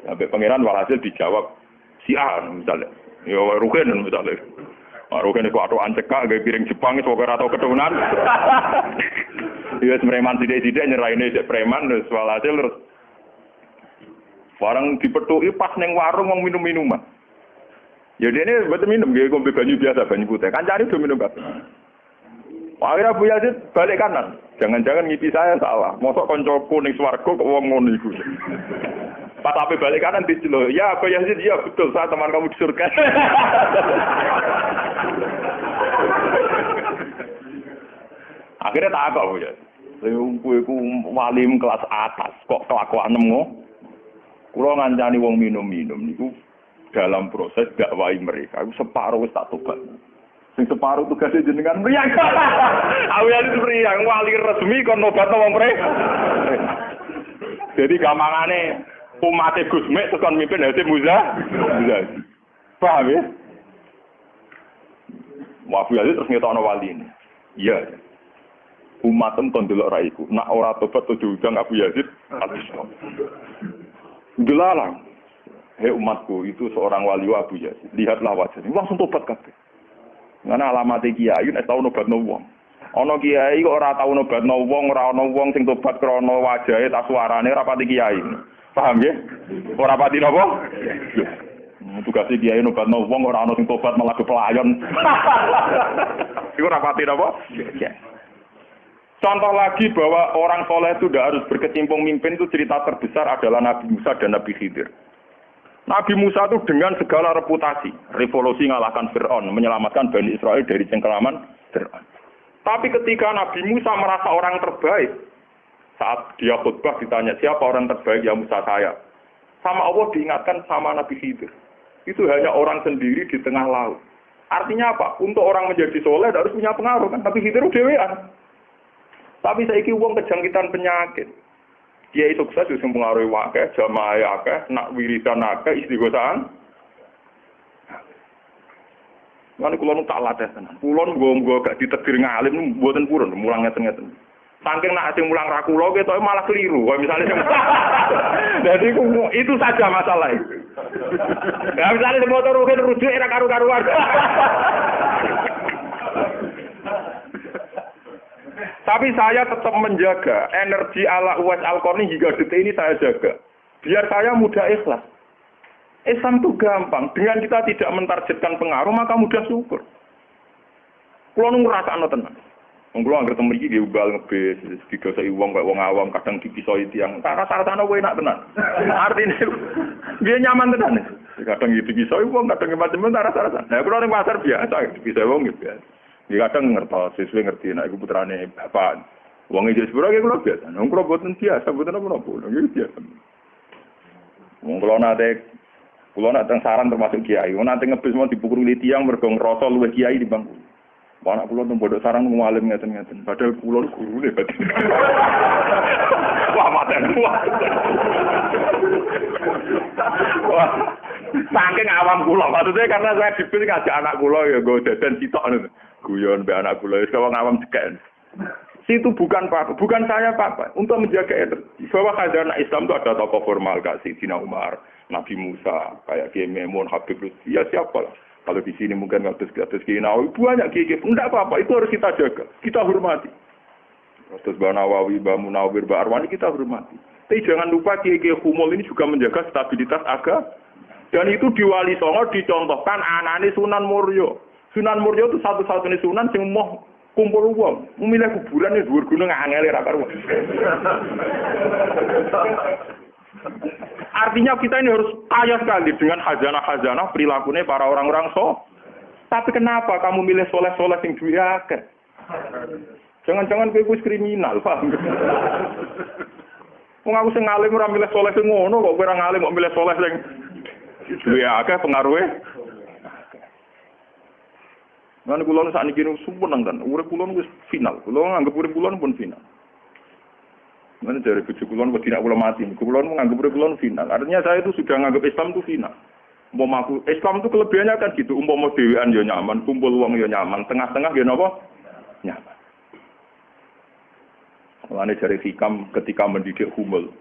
Sampai pangeran walhasil dijawab si A misalnya. Ya Rugen misalnya. Rugen itu atau ancekak gaya piring Jepang itu ora tau keturunan. Dia preman tidak nyerahin dia preman terus walhasil terus barang dipetuki pas neng warung mau minum-minuman. Ya dia ini betul minum, dia ngombe banyu biasa, banyu putih. Kan cari tuh minum kan. Akhirnya Abu Yazid balik kanan. Jangan-jangan ngipi saya salah. Mosok koncoku ning swarga kok wong ngono iku. Pas sampai balik kanan diceluk. Ya Abu Yazid, ya betul, saya teman kamu di surga. Akhirnya tak apa Abu Yazid. Kowe iku walim kelas atas, kok kelakuan nemu. Kula ngancani wong minum-minum niku dalam proses dakwahi mereka. Aku separuh wis tak tobat. Sing separuh tugasnya jenengan mriyang. Awalane mriyang wali resmi kon nobatno wong mriyang. Jadi gampangane umat Gus Mek tekan mimpin Hasim Muzadi. Paham ya? Wafi aja terus ngetokno wali ini. Iya. Umatem kon delok ra iku. Nak ora tobat ujug-ujug Abu Yazid habis. Delalang. Hei umatku, itu seorang wali Abu Yazid. Lihatlah wajahnya. Langsung tobat kabeh. Ngene alamate kiai nek tau nobatno wong. Ana kiai kok ora tau nobatno wong, ora ana wong sing tobat krana wajahe ta suarane ora pati kiai. Paham nggih? Ora pati napa? Tugas kiai nobatno wong ora ana sing tobat malah kepelayon. Iku ora pati napa? Contoh lagi bahwa orang soleh itu tidak harus berkecimpung mimpin, itu cerita terbesar adalah Nabi Musa dan Nabi Khidir. Nabi Musa itu dengan segala reputasi, revolusi ngalahkan Fir'aun, menyelamatkan Bani Israel dari cengkeraman Fir'aun. Tapi ketika Nabi Musa merasa orang terbaik, saat dia khutbah ditanya, siapa orang terbaik? Ya Musa saya. Sama Allah diingatkan sama Nabi Khidir. Itu hanya orang sendiri di tengah laut. Artinya apa? Untuk orang menjadi soleh harus punya pengaruh kan? Nabi Khidir dewean. Tapi saiki wong kejangkitan penyakit. Dia sukses sing pengaruhi wae, jamaah akeh, nak wiridan akeh, istighosaan. Lan kula nu tak latih tenan. Kula nggo gak ditedir ngalim mboten purun, mulang ngeten-ngeten. Saking nak sing mulang ra kula ketoke malah keliru. Kaya misale Jadi itu saja masalah itu. Ya misale motor rujuk era karu-karuan. Tapi saya tetap menjaga energi ala Uwais Al-Qarni hingga detik ini saya jaga. Biar saya mudah ikhlas. Islam itu gampang. Dengan kita tidak mentargetkan pengaruh, maka mudah syukur. Kulo nu ngrasakno tenan. Wong kulo anggere temen iki diubal ngebis, digoseki wong kaya wong awam kadang dipisoi tiyang. Rasa-rasane enak tenan. Artine dia nyaman tenan. Kadang dipisoi wong, kadang macam-macam rasa-rasa. Nah, kulo ning pasar biasa dipisoi wong gitu. Dia kadang ngertos, sesuai ngerti, nah itu putrane bapak. Uangnya jadi sepuluh, kalau biasa. Wong kalau buatan biasa, buatan apa-apa. Itu biasa. Wong kalau nanti saran termasuk kiai. Wong nanti ngebis mau dipukul di tiang, mergong rosol luwih kiai di bangku. Anak pulau tuh bodoh saran ngalim ngeten-ngeten. Padahal pulau guru deh, berarti. Wah, maten. Wah, saking awam pulau. Maksudnya karena saya dipilih ngajak anak pulau ya, gue jajan sitok nih. Guyon be anak kula wis kawang awam cekek. Situ bukan Pak, bukan saya Pak, untuk menjaga energi. Bahwa khazanah Islam itu ada tokoh formal kayak Sayyidina Umar, Nabi Musa, kayak Kiai Maimun, Habib Lutfi, ya siapa lah. Kalau di sini mungkin ngatus Kiai Nawawi, banyak Kiai, enggak apa-apa, itu harus kita jaga, kita hormati. Terus Mbak Nawawi, Mbak Munawir, Mbak Arwani kita hormati. Tapi jangan lupa Kiai Humul ini juga menjaga stabilitas agama. Dan itu di Wali Songo dicontohkan anane Sunan Muryo. Sunan Muryo itu satu-satunya sunan yang mau kumpul uang. Memilih kuburan yang dhuwur gunung angel ra karo. Artinya kita ini harus kaya sekali dengan khazanah-khazanah perilakunya para orang-orang Tapi kenapa kamu milih soleh-soleh yang duwe akeh? Jangan-jangan kowe wis kriminal, paham? Wong aku sing ngalim ora milih soleh sing ngono kok kowe ora ngalim kok milih soleh sing duwe akeh pengaruhe. Lan kula sak niki sumpun nang urip kula wis final. Kula nganggep urip kula pun final. Mana dari bojo kula kok tidak kula mati. Kula nganggep urip kula final. Artinya saya itu sudah nganggep Islam itu final. Umpama Islam itu kelebihannya kan gitu. Umpama dhewean ya nyaman, kumpul wong ya nyaman, tengah-tengah ya napa? Nyaman. Mulane dari Hikam ketika mendidik Humul.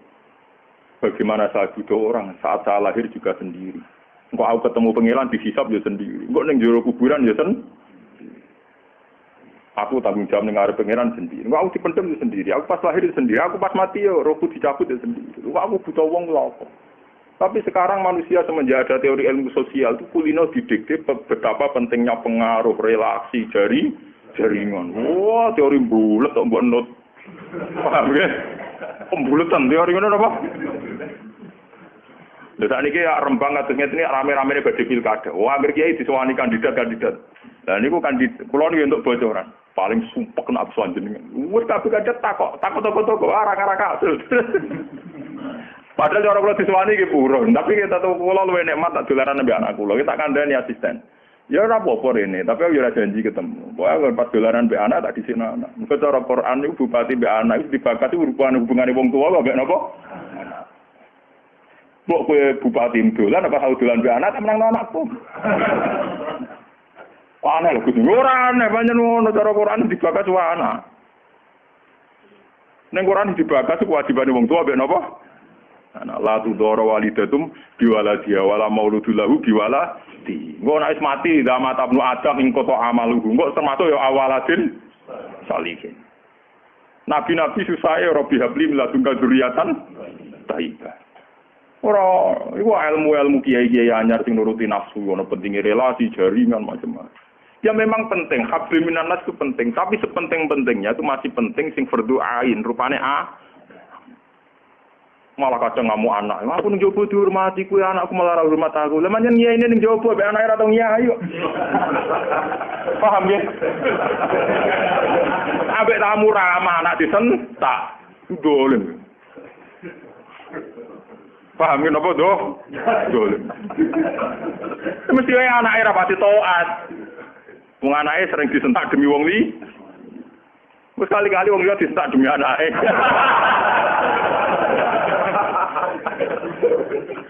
Bagaimana saya butuh orang saat saya lahir juga sendiri. Engko aku ketemu pengiran dihisab ya sendiri. Engko ning jero kuburan ya sendiri. Aku tanggung jawab ning arep pangeran sendiri. Aku dipendem sendiri. Aku pas lahir sendiri. Aku pas mati ya rohku dicabut ya sendiri. Aku butuh wong lho. Tapi sekarang manusia semenjak ada teori ilmu sosial itu kulino didikte betapa pentingnya pengaruh relasi jaringan. Wah, teori bulet kok mbok nut. Paham ya? Pembulutan teori ngono apa? Lha sakniki ya Rembang kados ngene rame-ramene badhe pilkada. Wah, anggere kiai disewani kandidat-kandidat. Lah niku kula niku untuk bocoran. Paling sumpek kena absuan jenengan. Wes kabeh kandidat takok toko-toko arang-arang kasus. Padahal cara kula diswani iki purun, tapi kita tuh kula luwih nikmat tak dolaran ambek anak kula. Kita kandhani asisten. Ya ora apa-apa rene, tapi aku ora janji ketemu. Pokoke pas dolaran mbek anak tak disini anak. Muga cara Quran niku bupati mbek anak iku dibakat hubungane wong tuwa kok mbek napa? Anak. Mbok kowe bupati dolan apa tau dolan mbek anak menang anakku. Aneh lho Gus. Ora aneh pancen ngono cara Quran dibakat wae anak. Ning Quran dibakat kewajibane wong tuwa mbek napa? Anak la tudoro walidatum biwaladiha wala mauludul lahu biwaladi. Engko nek wis mati zaman tabnu adam ing kota amaluhu. Engko termasuk ya awaladin salihin. Nabi-nabi susah ya Rabbi habli miladunka dzurriatan thayyibah. Ora iku ilmu-ilmu kiai-kiai anyar sing nuruti nafsu ono pentinge relasi, jaringan macam-macam. Ya memang penting, habli minanas itu penting, tapi sepenting-pentingnya itu masih penting sing fardhu ain, rupane malah kadang ngamuk anak. Aku ning jowo dihormati kuwi anakku malah ora hormat aku. Lah manjen ngiyaine ning jowo be anake ora tau ngiyahi yo. Paham ya? Ambek tamu ramah anak disentak. Dolen. Paham ya napa doh? Dolen. Mesti wae anake ra pati taat. Wong anake sering disentak demi wong li. Wis kali-kali wong liya disentak demi anake.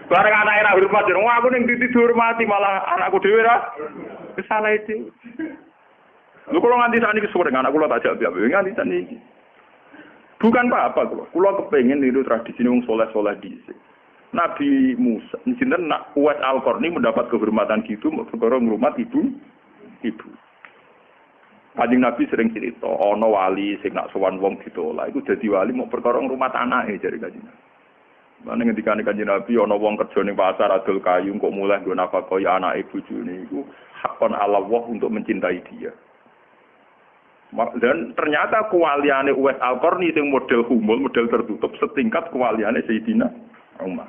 Bareng anake ra hormat, wong aku ning titi dihormati malah anakku dhewe ra salah itu. Lho kula nganti sakniki sore anak kula tak jawab nganti sakniki. Bukan apa-apa kula kepengin niru tradisi wong saleh-saleh dhisik. Nabi Musa, sinten nak Uwais Al-Qarni mendapat kehormatan gitu perkara ngrumat ibu. Kanjeng Nabi sering cerita, ana wali sing nak sowan wong ditolak iku dadi wali mau perkara ngrumat anake jare Kanjeng Nabi. Mane ngendikane Kanjeng Nabi ana wong kerja ning pasar adol kayu kok mulai nggo nafkah ya anake bojone iku hakon ala Allah untuk mencintai dia. Dan ternyata kewaliane Uwais Al-Qarni sing model humul, model tertutup setingkat kewaliane Sayyidina Umar.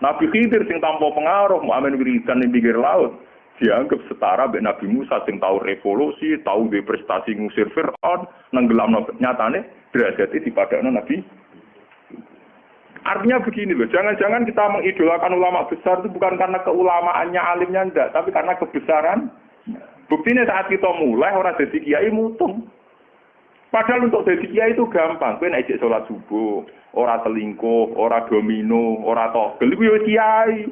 Nabi Khidir sing tanpa pengaruh muamen wiridan ning pinggir laut dianggap setara mbek Nabi Musa sing tahu revolusi, tahu duwe prestasi ngusir Firaun, nenggelamno nyatane derajate dipadakno Nabi. Artinya begini loh, jangan-jangan kita mengidolakan ulama besar itu bukan karena keulamaannya, alimnya enggak, tapi karena kebesaran. Buktinya saat kita mulai orang jadi kiai mutung. Padahal untuk jadi kiai itu gampang. Kowe nek ijek salat subuh, ora selingkuh, ora domino, ora togel iku yo kiai.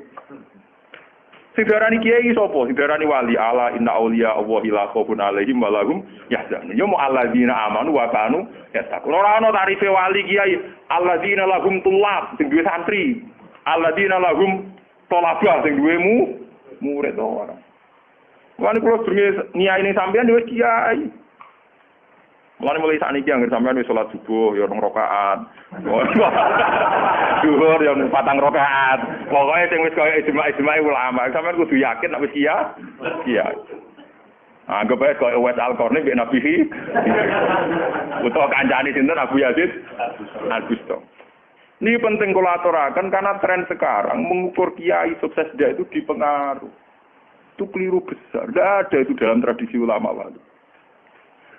Sing darani kiai sapa? Sing darani wali ala inna auliya Allahi la khaufun alaihim wa lahum yahzanun. Yo mu alladzina amanu wa kanu yattaqun. Ora ana tarife wali kiai. Alladzina lahum tulab sing duwe santri. Alladzina lahum thalabah sing duwe murid ora. Wani kula jenenge niyaine sampean wis kiai. Mulane mulai sakniki anggere sampean wis salat subuh ya 2 rakaat. Zuhur ya 4 rakaat. Pokoke sing wis kaya ijma' ulama, sampean kudu yakin nek wis kiai. Anggap ae kaya Uwais Al-Qarni mek Nabi Hi. Utawa kancane sinten Abu Yazid Al-Bustami. Ini penting kula aturaken karena tren sekarang mengukur kiai sukses dia itu dipengaruh. Itu keliru besar. Tidak ada itu dalam tradisi ulama wali.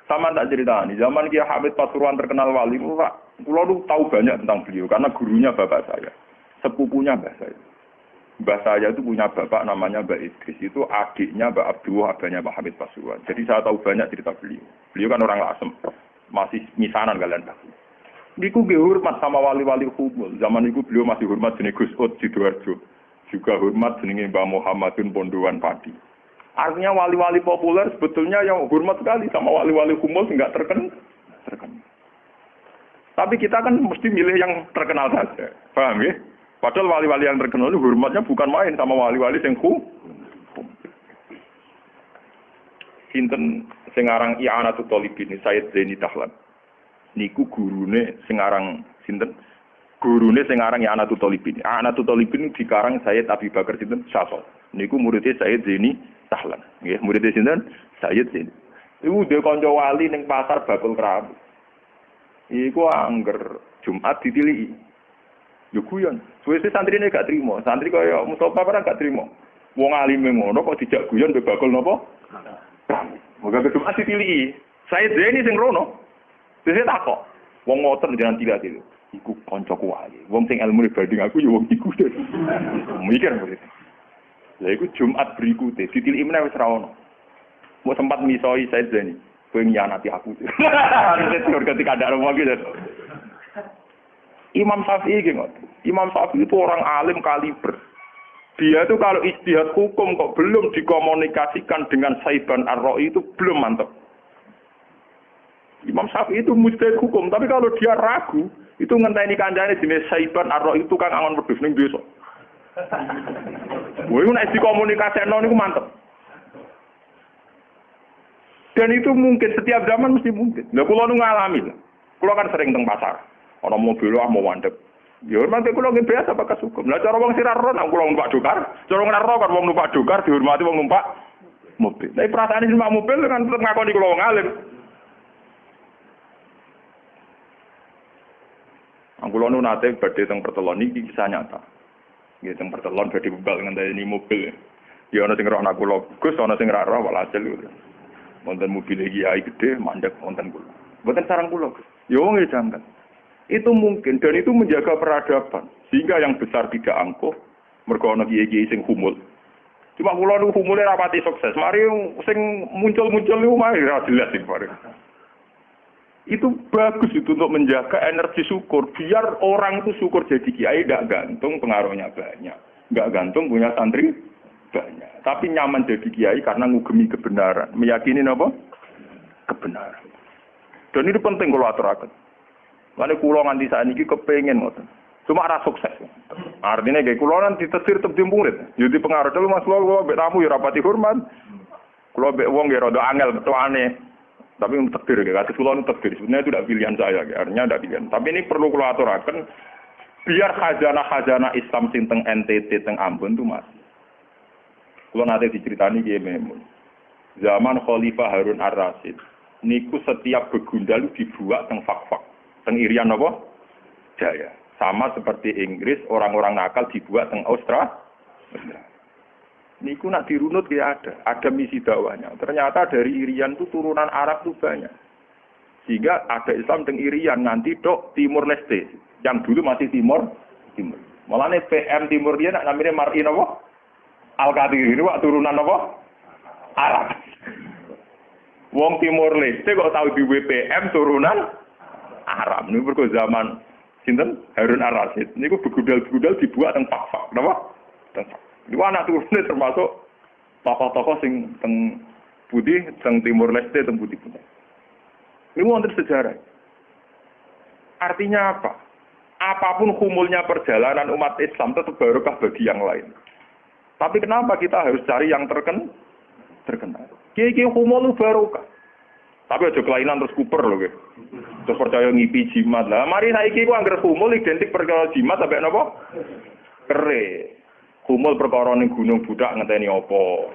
Sama tak cerita nih, zaman Kiai Hamid Pasuruan terkenal wali, Pulau itu tahu banyak tentang beliau karena gurunya bapak saya, sepupunya mbah saya. Mbah saya itu punya bapak namanya Mbak Idris, itu adiknya Mbak Abdullah, abahnya Mbak Hamid Pasuruan. Jadi saya tahu banyak cerita beliau. Beliau kan orang Lasem, masih misanan kalian tahu. Niku hormat sama wali-wali humul. Zaman itu beliau masih hormat jenis Gus Ud Sidoarjo. Juga hormat jenenge Mbah Muhammadun Pondowan Padi. Artinya wali-wali populer sebetulnya yang hormat sekali sama wali-wali humul enggak terkenal. Tapi kita kan mesti milih yang terkenal saja. Paham ya? Padahal wali-wali yang terkenal itu hormatnya bukan main sama wali-wali yang Sinten sing aran I'anatul Thalibin Sayyid Zaini Dahlan. Niku gurune sing aran sinten? Gurune sing aran I'anatul Thalibin. I'anatul Thalibin dikarang Sayyid Abi Bakar sinten Syafal. Niku muridé Sayyid Zaini Dahlan. Nggih, muridé sinten? Sayyid Zaini. Iku dhe kanca wali ning pasar Bakul Kerabu. Iku angger Jumat ditiliki. Yo guyon. Suwe-suwe santrine gak trimo. Santri kaya Mustofa ora gak trimo. Wong alime ngono kok dijak guyon mbek bakul napa? Moga ke Jumat ditiliki. Sayyid Zaini sing rono. Dise takok. Wong ngoten jenengan tilat itu. Iku kancaku wae. Wong sing ilmune banding aku ya wong iku. Mikir begitu. Lah iku Jumat berikutnya ditiliki meneh wis ra ono. Mau sempat misoi Said Zani. Kowe nyanati aku. Harusnya teori ketika ada orang gitu. Imam Syafi'i gitu. Imam Syafi'i itu orang alim kaliber. Dia tuh kalau ijtihad hukum kok belum dikomunikasikan dengan Saiban Ar-Ra'i itu belum mantap. Imam Syafi'i itu mujtahid hukum, tapi kalau dia ragu, itu ngenteni kancane jenis Saiban Ar-Ra'i itu kan angon wedhus ning desa. Woi nek dikomunikasikno niku mantep. Dan itu mungkin setiap zaman mesti mungkin. Lah kula nu ngalami. Kula kan sering teng pasar. Ana mobil mau mandek. Ya mangke kula nggih biasa bakas hukum. Lah cara wong sira ro nang kula numpak dokar, cara ora ro kan wong numpak dokar dihormati wong numpak mobil. Tapi perasaan numpak mobil kan tetep ngakoni kula wong alim. Kula nu nate badhe teng Pertelon iki kisah nyata. Nggih teng Pertelon badhe bebal ngenteni mobil. Ya ana sing roh anak kula Gus, ana sing ra roh walhasil. Wonten mobil kiai gede mandek wonten kula. Mboten sareng kula, Gus. Ya wong jangkat. Itu mungkin dan itu menjaga peradaban sehingga yang besar tidak angkuh mergo ana kiai-kiai sing humul. Cuma kula niku humule rapati sukses. Mari sing muncul-muncul niku mari ra jelas iki bareng. Itu bagus itu untuk menjaga energi syukur. Biar orang itu syukur jadi kiai tidak gantung pengaruhnya banyak. Nggak gantung punya santri banyak. Tapi nyaman jadi kiai karena ngugemi kebenaran. Meyakini apa? Kebenaran. Dan itu penting kalau aturaken. Mane kula nganti sakniki kepengin ngoten. Cuma ora sukses. Artinya kayak kula nanti ditesir tebih murid. Jadi pengaruh tapi Mas kula mbek tamu ya rapati hormat. Kula mbek wong ya rada angel betuane. Tapi untuk takdir, kasus kula takdir. Sebenarnya itu tidak pilihan saya, artinya tidak pilihan. Tapi ini perlu kula aturaken biar khazanah-khazanah Islam sing teng NTT teng Ambon itu masih. Kula nate diceritani Kiai Maimun. Zaman Khalifah Harun Ar-Rasyid, niku setiap begundal dibuat teng fak-fak, teng Irian apa? Jaya. Sama seperti Inggris, orang-orang nakal dibuat teng Australia. Niku nak dirunut ya ada misi dakwahnya. Ternyata dari Irian itu turunan Arab itu banyak. Sehingga ada Islam teng Irian nanti tok Timur Leste, yang dulu masih Timur. Malahnya PM Timur dia nak namanya Mar'in apa? Al-Qadir ini wak turunan apa? Arab. Wong Timur Leste kok tahu di WPM turunan Arab. Ini berko zaman sinten Harun Ar-Rasyid. Niku begudal-begudal dibuat teng fak-fak, napa? Teng fak. Ini anak turunnya termasuk tokoh-tokoh sing teng putih, teng Timur Leste, teng putih. Ini wonten sejarah. Artinya apa? Apapun humulnya perjalanan umat Islam tetap barokah bagi yang lain. Tapi kenapa kita harus cari yang terkenal? Kiai humul barokah. Tapi aja kelainan terus kuper loh, gitu. Terus percaya ngipi jimat lah. Mari saiki ku anggere humul identik perkara jimat sampai napa? Kere. Humul perkara ning gunung budak ngenteni apa.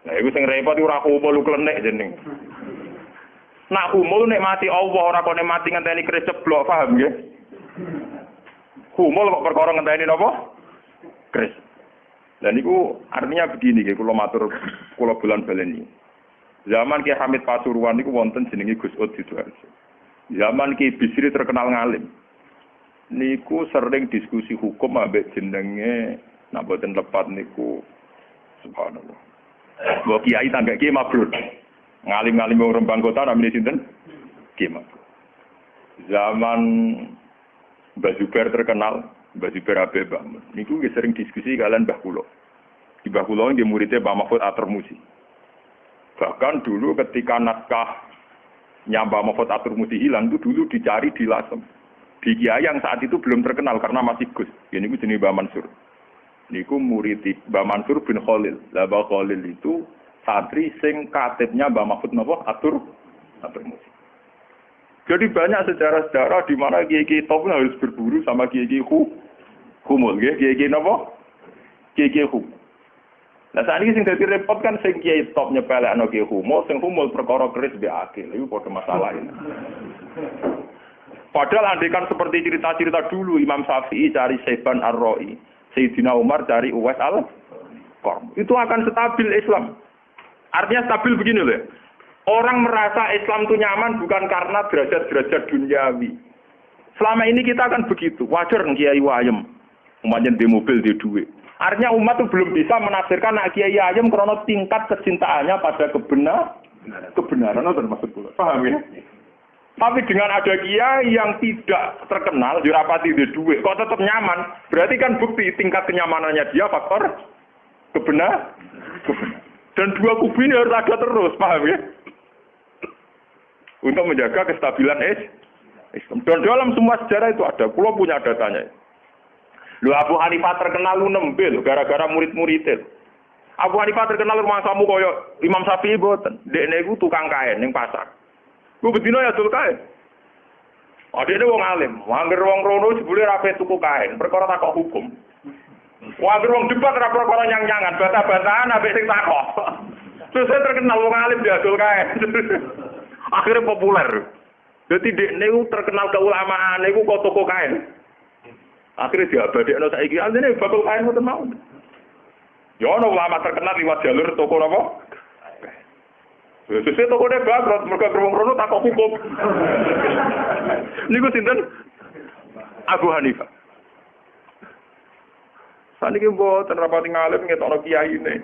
Nah iku sing repot iku ora humul klenek jeneng. Nak humul nek mati Allah ora kok nek mati ngenteni keris ceblok, paham nggih? Humul kok perkara ngenteni napa? Keris. Dan niku artinya begini nggih kula matur kula bulan baleni. Zaman Ki Hamid Pasuruan niku wonten jenenge Gus Ud Sidoarjo. Zaman Ki Bisri terkenal ngalim. Niku sering diskusi hukum ambek jenenge nak boten lepat niku subhanallah. Mbok kiai tangga Kiai Mabrur. Ngalim-ngalim wong Rembang kota namine sinten? Kiai Mabrur. Zaman Mbah Zubair terkenal, Mbah Zubair Habib Bahmun. Niku sering diskusi kalian Mbah Kula. Di Mbah Kula nggih muridé Mbah Mahfud At-Tirmidzi. Bahkan dulu ketika naskah Mbah Mahfud At-Tirmidzi hilang itu dulu dicari di Lasem. Di kiai yang saat itu belum terkenal karena masih Gus. Ini jenenge Mbah Mansur. Niku murid Mbah Mansur bin Khalil. Lah Mbah Khalil itu santri sing katibnya Mbah Mahfud napa At-Tirmidzi. Jadi banyak sejarah-sejarah di mana kiai-kiai top harus berburu sama kiai-kiai humul nggih, kiai-kiai napa? Kiai-kiai humul. Nah saat ini sing dadi repot kan sing kiai top nyepelekno kiai humul, sing humul perkara keris mbek akil. Iku padha masalah ini. Padahal andekan seperti cerita-cerita dulu Imam Syafi'i cari Saiban Ar-Ra'i. Sayyidina Umar dari Uwais Al-Qarn. Itu akan stabil Islam. Artinya stabil begini loh. Orang merasa Islam itu nyaman bukan karena derajat-derajat duniawi. Selama ini kita kan begitu, wajar kiai wayem, umatnya di mobil di duit. Artinya umat itu belum bisa menafsirkan nak kiai ayem karena tingkat kecintaannya pada kebenaran itu termasuk pula. Paham ya? Tapi dengan ada kiai yang tidak terkenal, dirapati di duit, kok tetap nyaman, berarti kan bukti tingkat kenyamanannya dia faktor kebenaran. Dan dua kubu ini harus ada terus, paham ya? Untuk menjaga kestabilan Islam. Dan dalam semua sejarah itu ada, pulau punya datanya. Lu Abu Hanifah terkenal lu nembe lho gara-gara murid-muridé. Abu Hanifah terkenal rumah samu koyo Imam Syafi'i boten. Dekne iku tukang kain ning pasar. Ku bedino ya dul kain. Adekne wong alim, angger wong rono jebule ra tuku kain, perkara takok hukum. Angger wong debat ra perkara nyang-nyangan, bantah-bantahan ambek sing takok. Terus terkenal wong alim diadol kain. Akhirnya populer. Dadi dekne ku terkenal keulamaan iku kok toko kain. Akhirnya diabadikno saiki anjene bakul kain ngoten mau. Ya ana ulama terkenal liwat jalur toko napa? Sesuk tokone bangkrut mergo wong rono takok hukum. Niku sinten? Abu Hanifah. Saniki mboten rapati ngalim ngetokno kiyaine.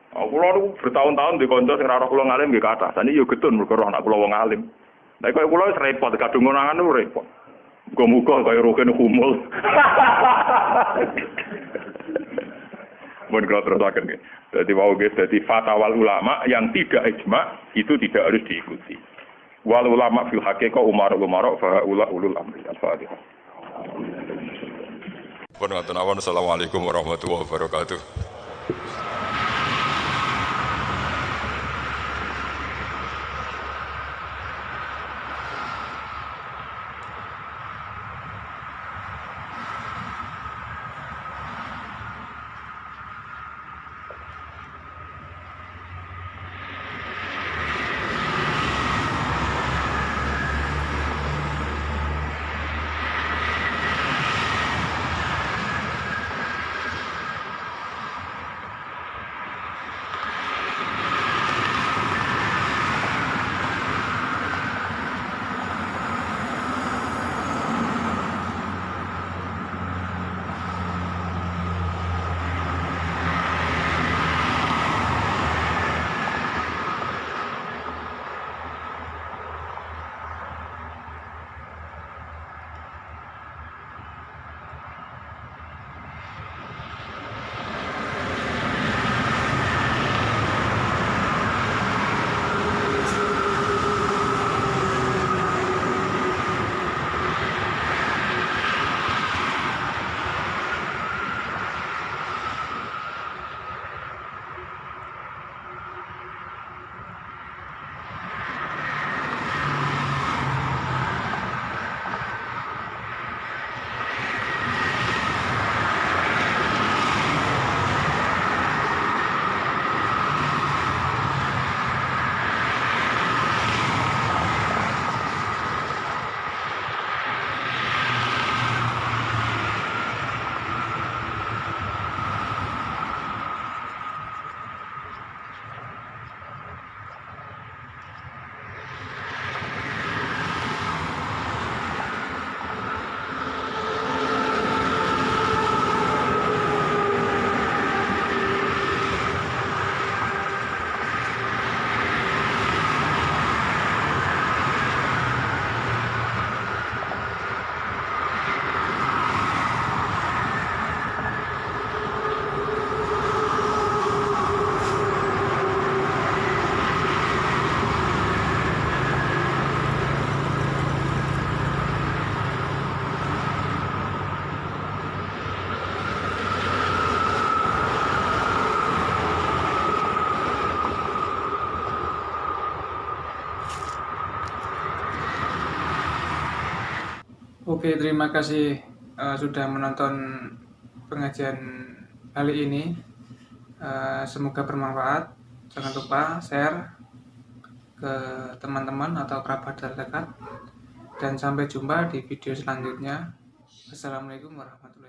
Aku lho bertahun-tahun di kanca sing ora kula ngalim nggih kathah. Saniki yo getun mergo anak kula wong alim. Nek koyo kula wis repot kadung ngonangan repot. Muga-muga kaya roken humul. Mun kula terusaken nggih. Dadi wau nggih dadi fatwa ulama yang tidak ijma itu tidak harus diikuti. Wal ulama fil haqiqah umara fa ulul amri al-fatihah. Assalamualaikum warahmatullahi wabarakatuh. Oke, terima kasih sudah menonton pengajian kali ini. Semoga bermanfaat. Jangan lupa share ke teman-teman atau kerabat terdekat. Dan sampai jumpa di video selanjutnya. Assalamualaikum warahmatullahi wabarakatuh.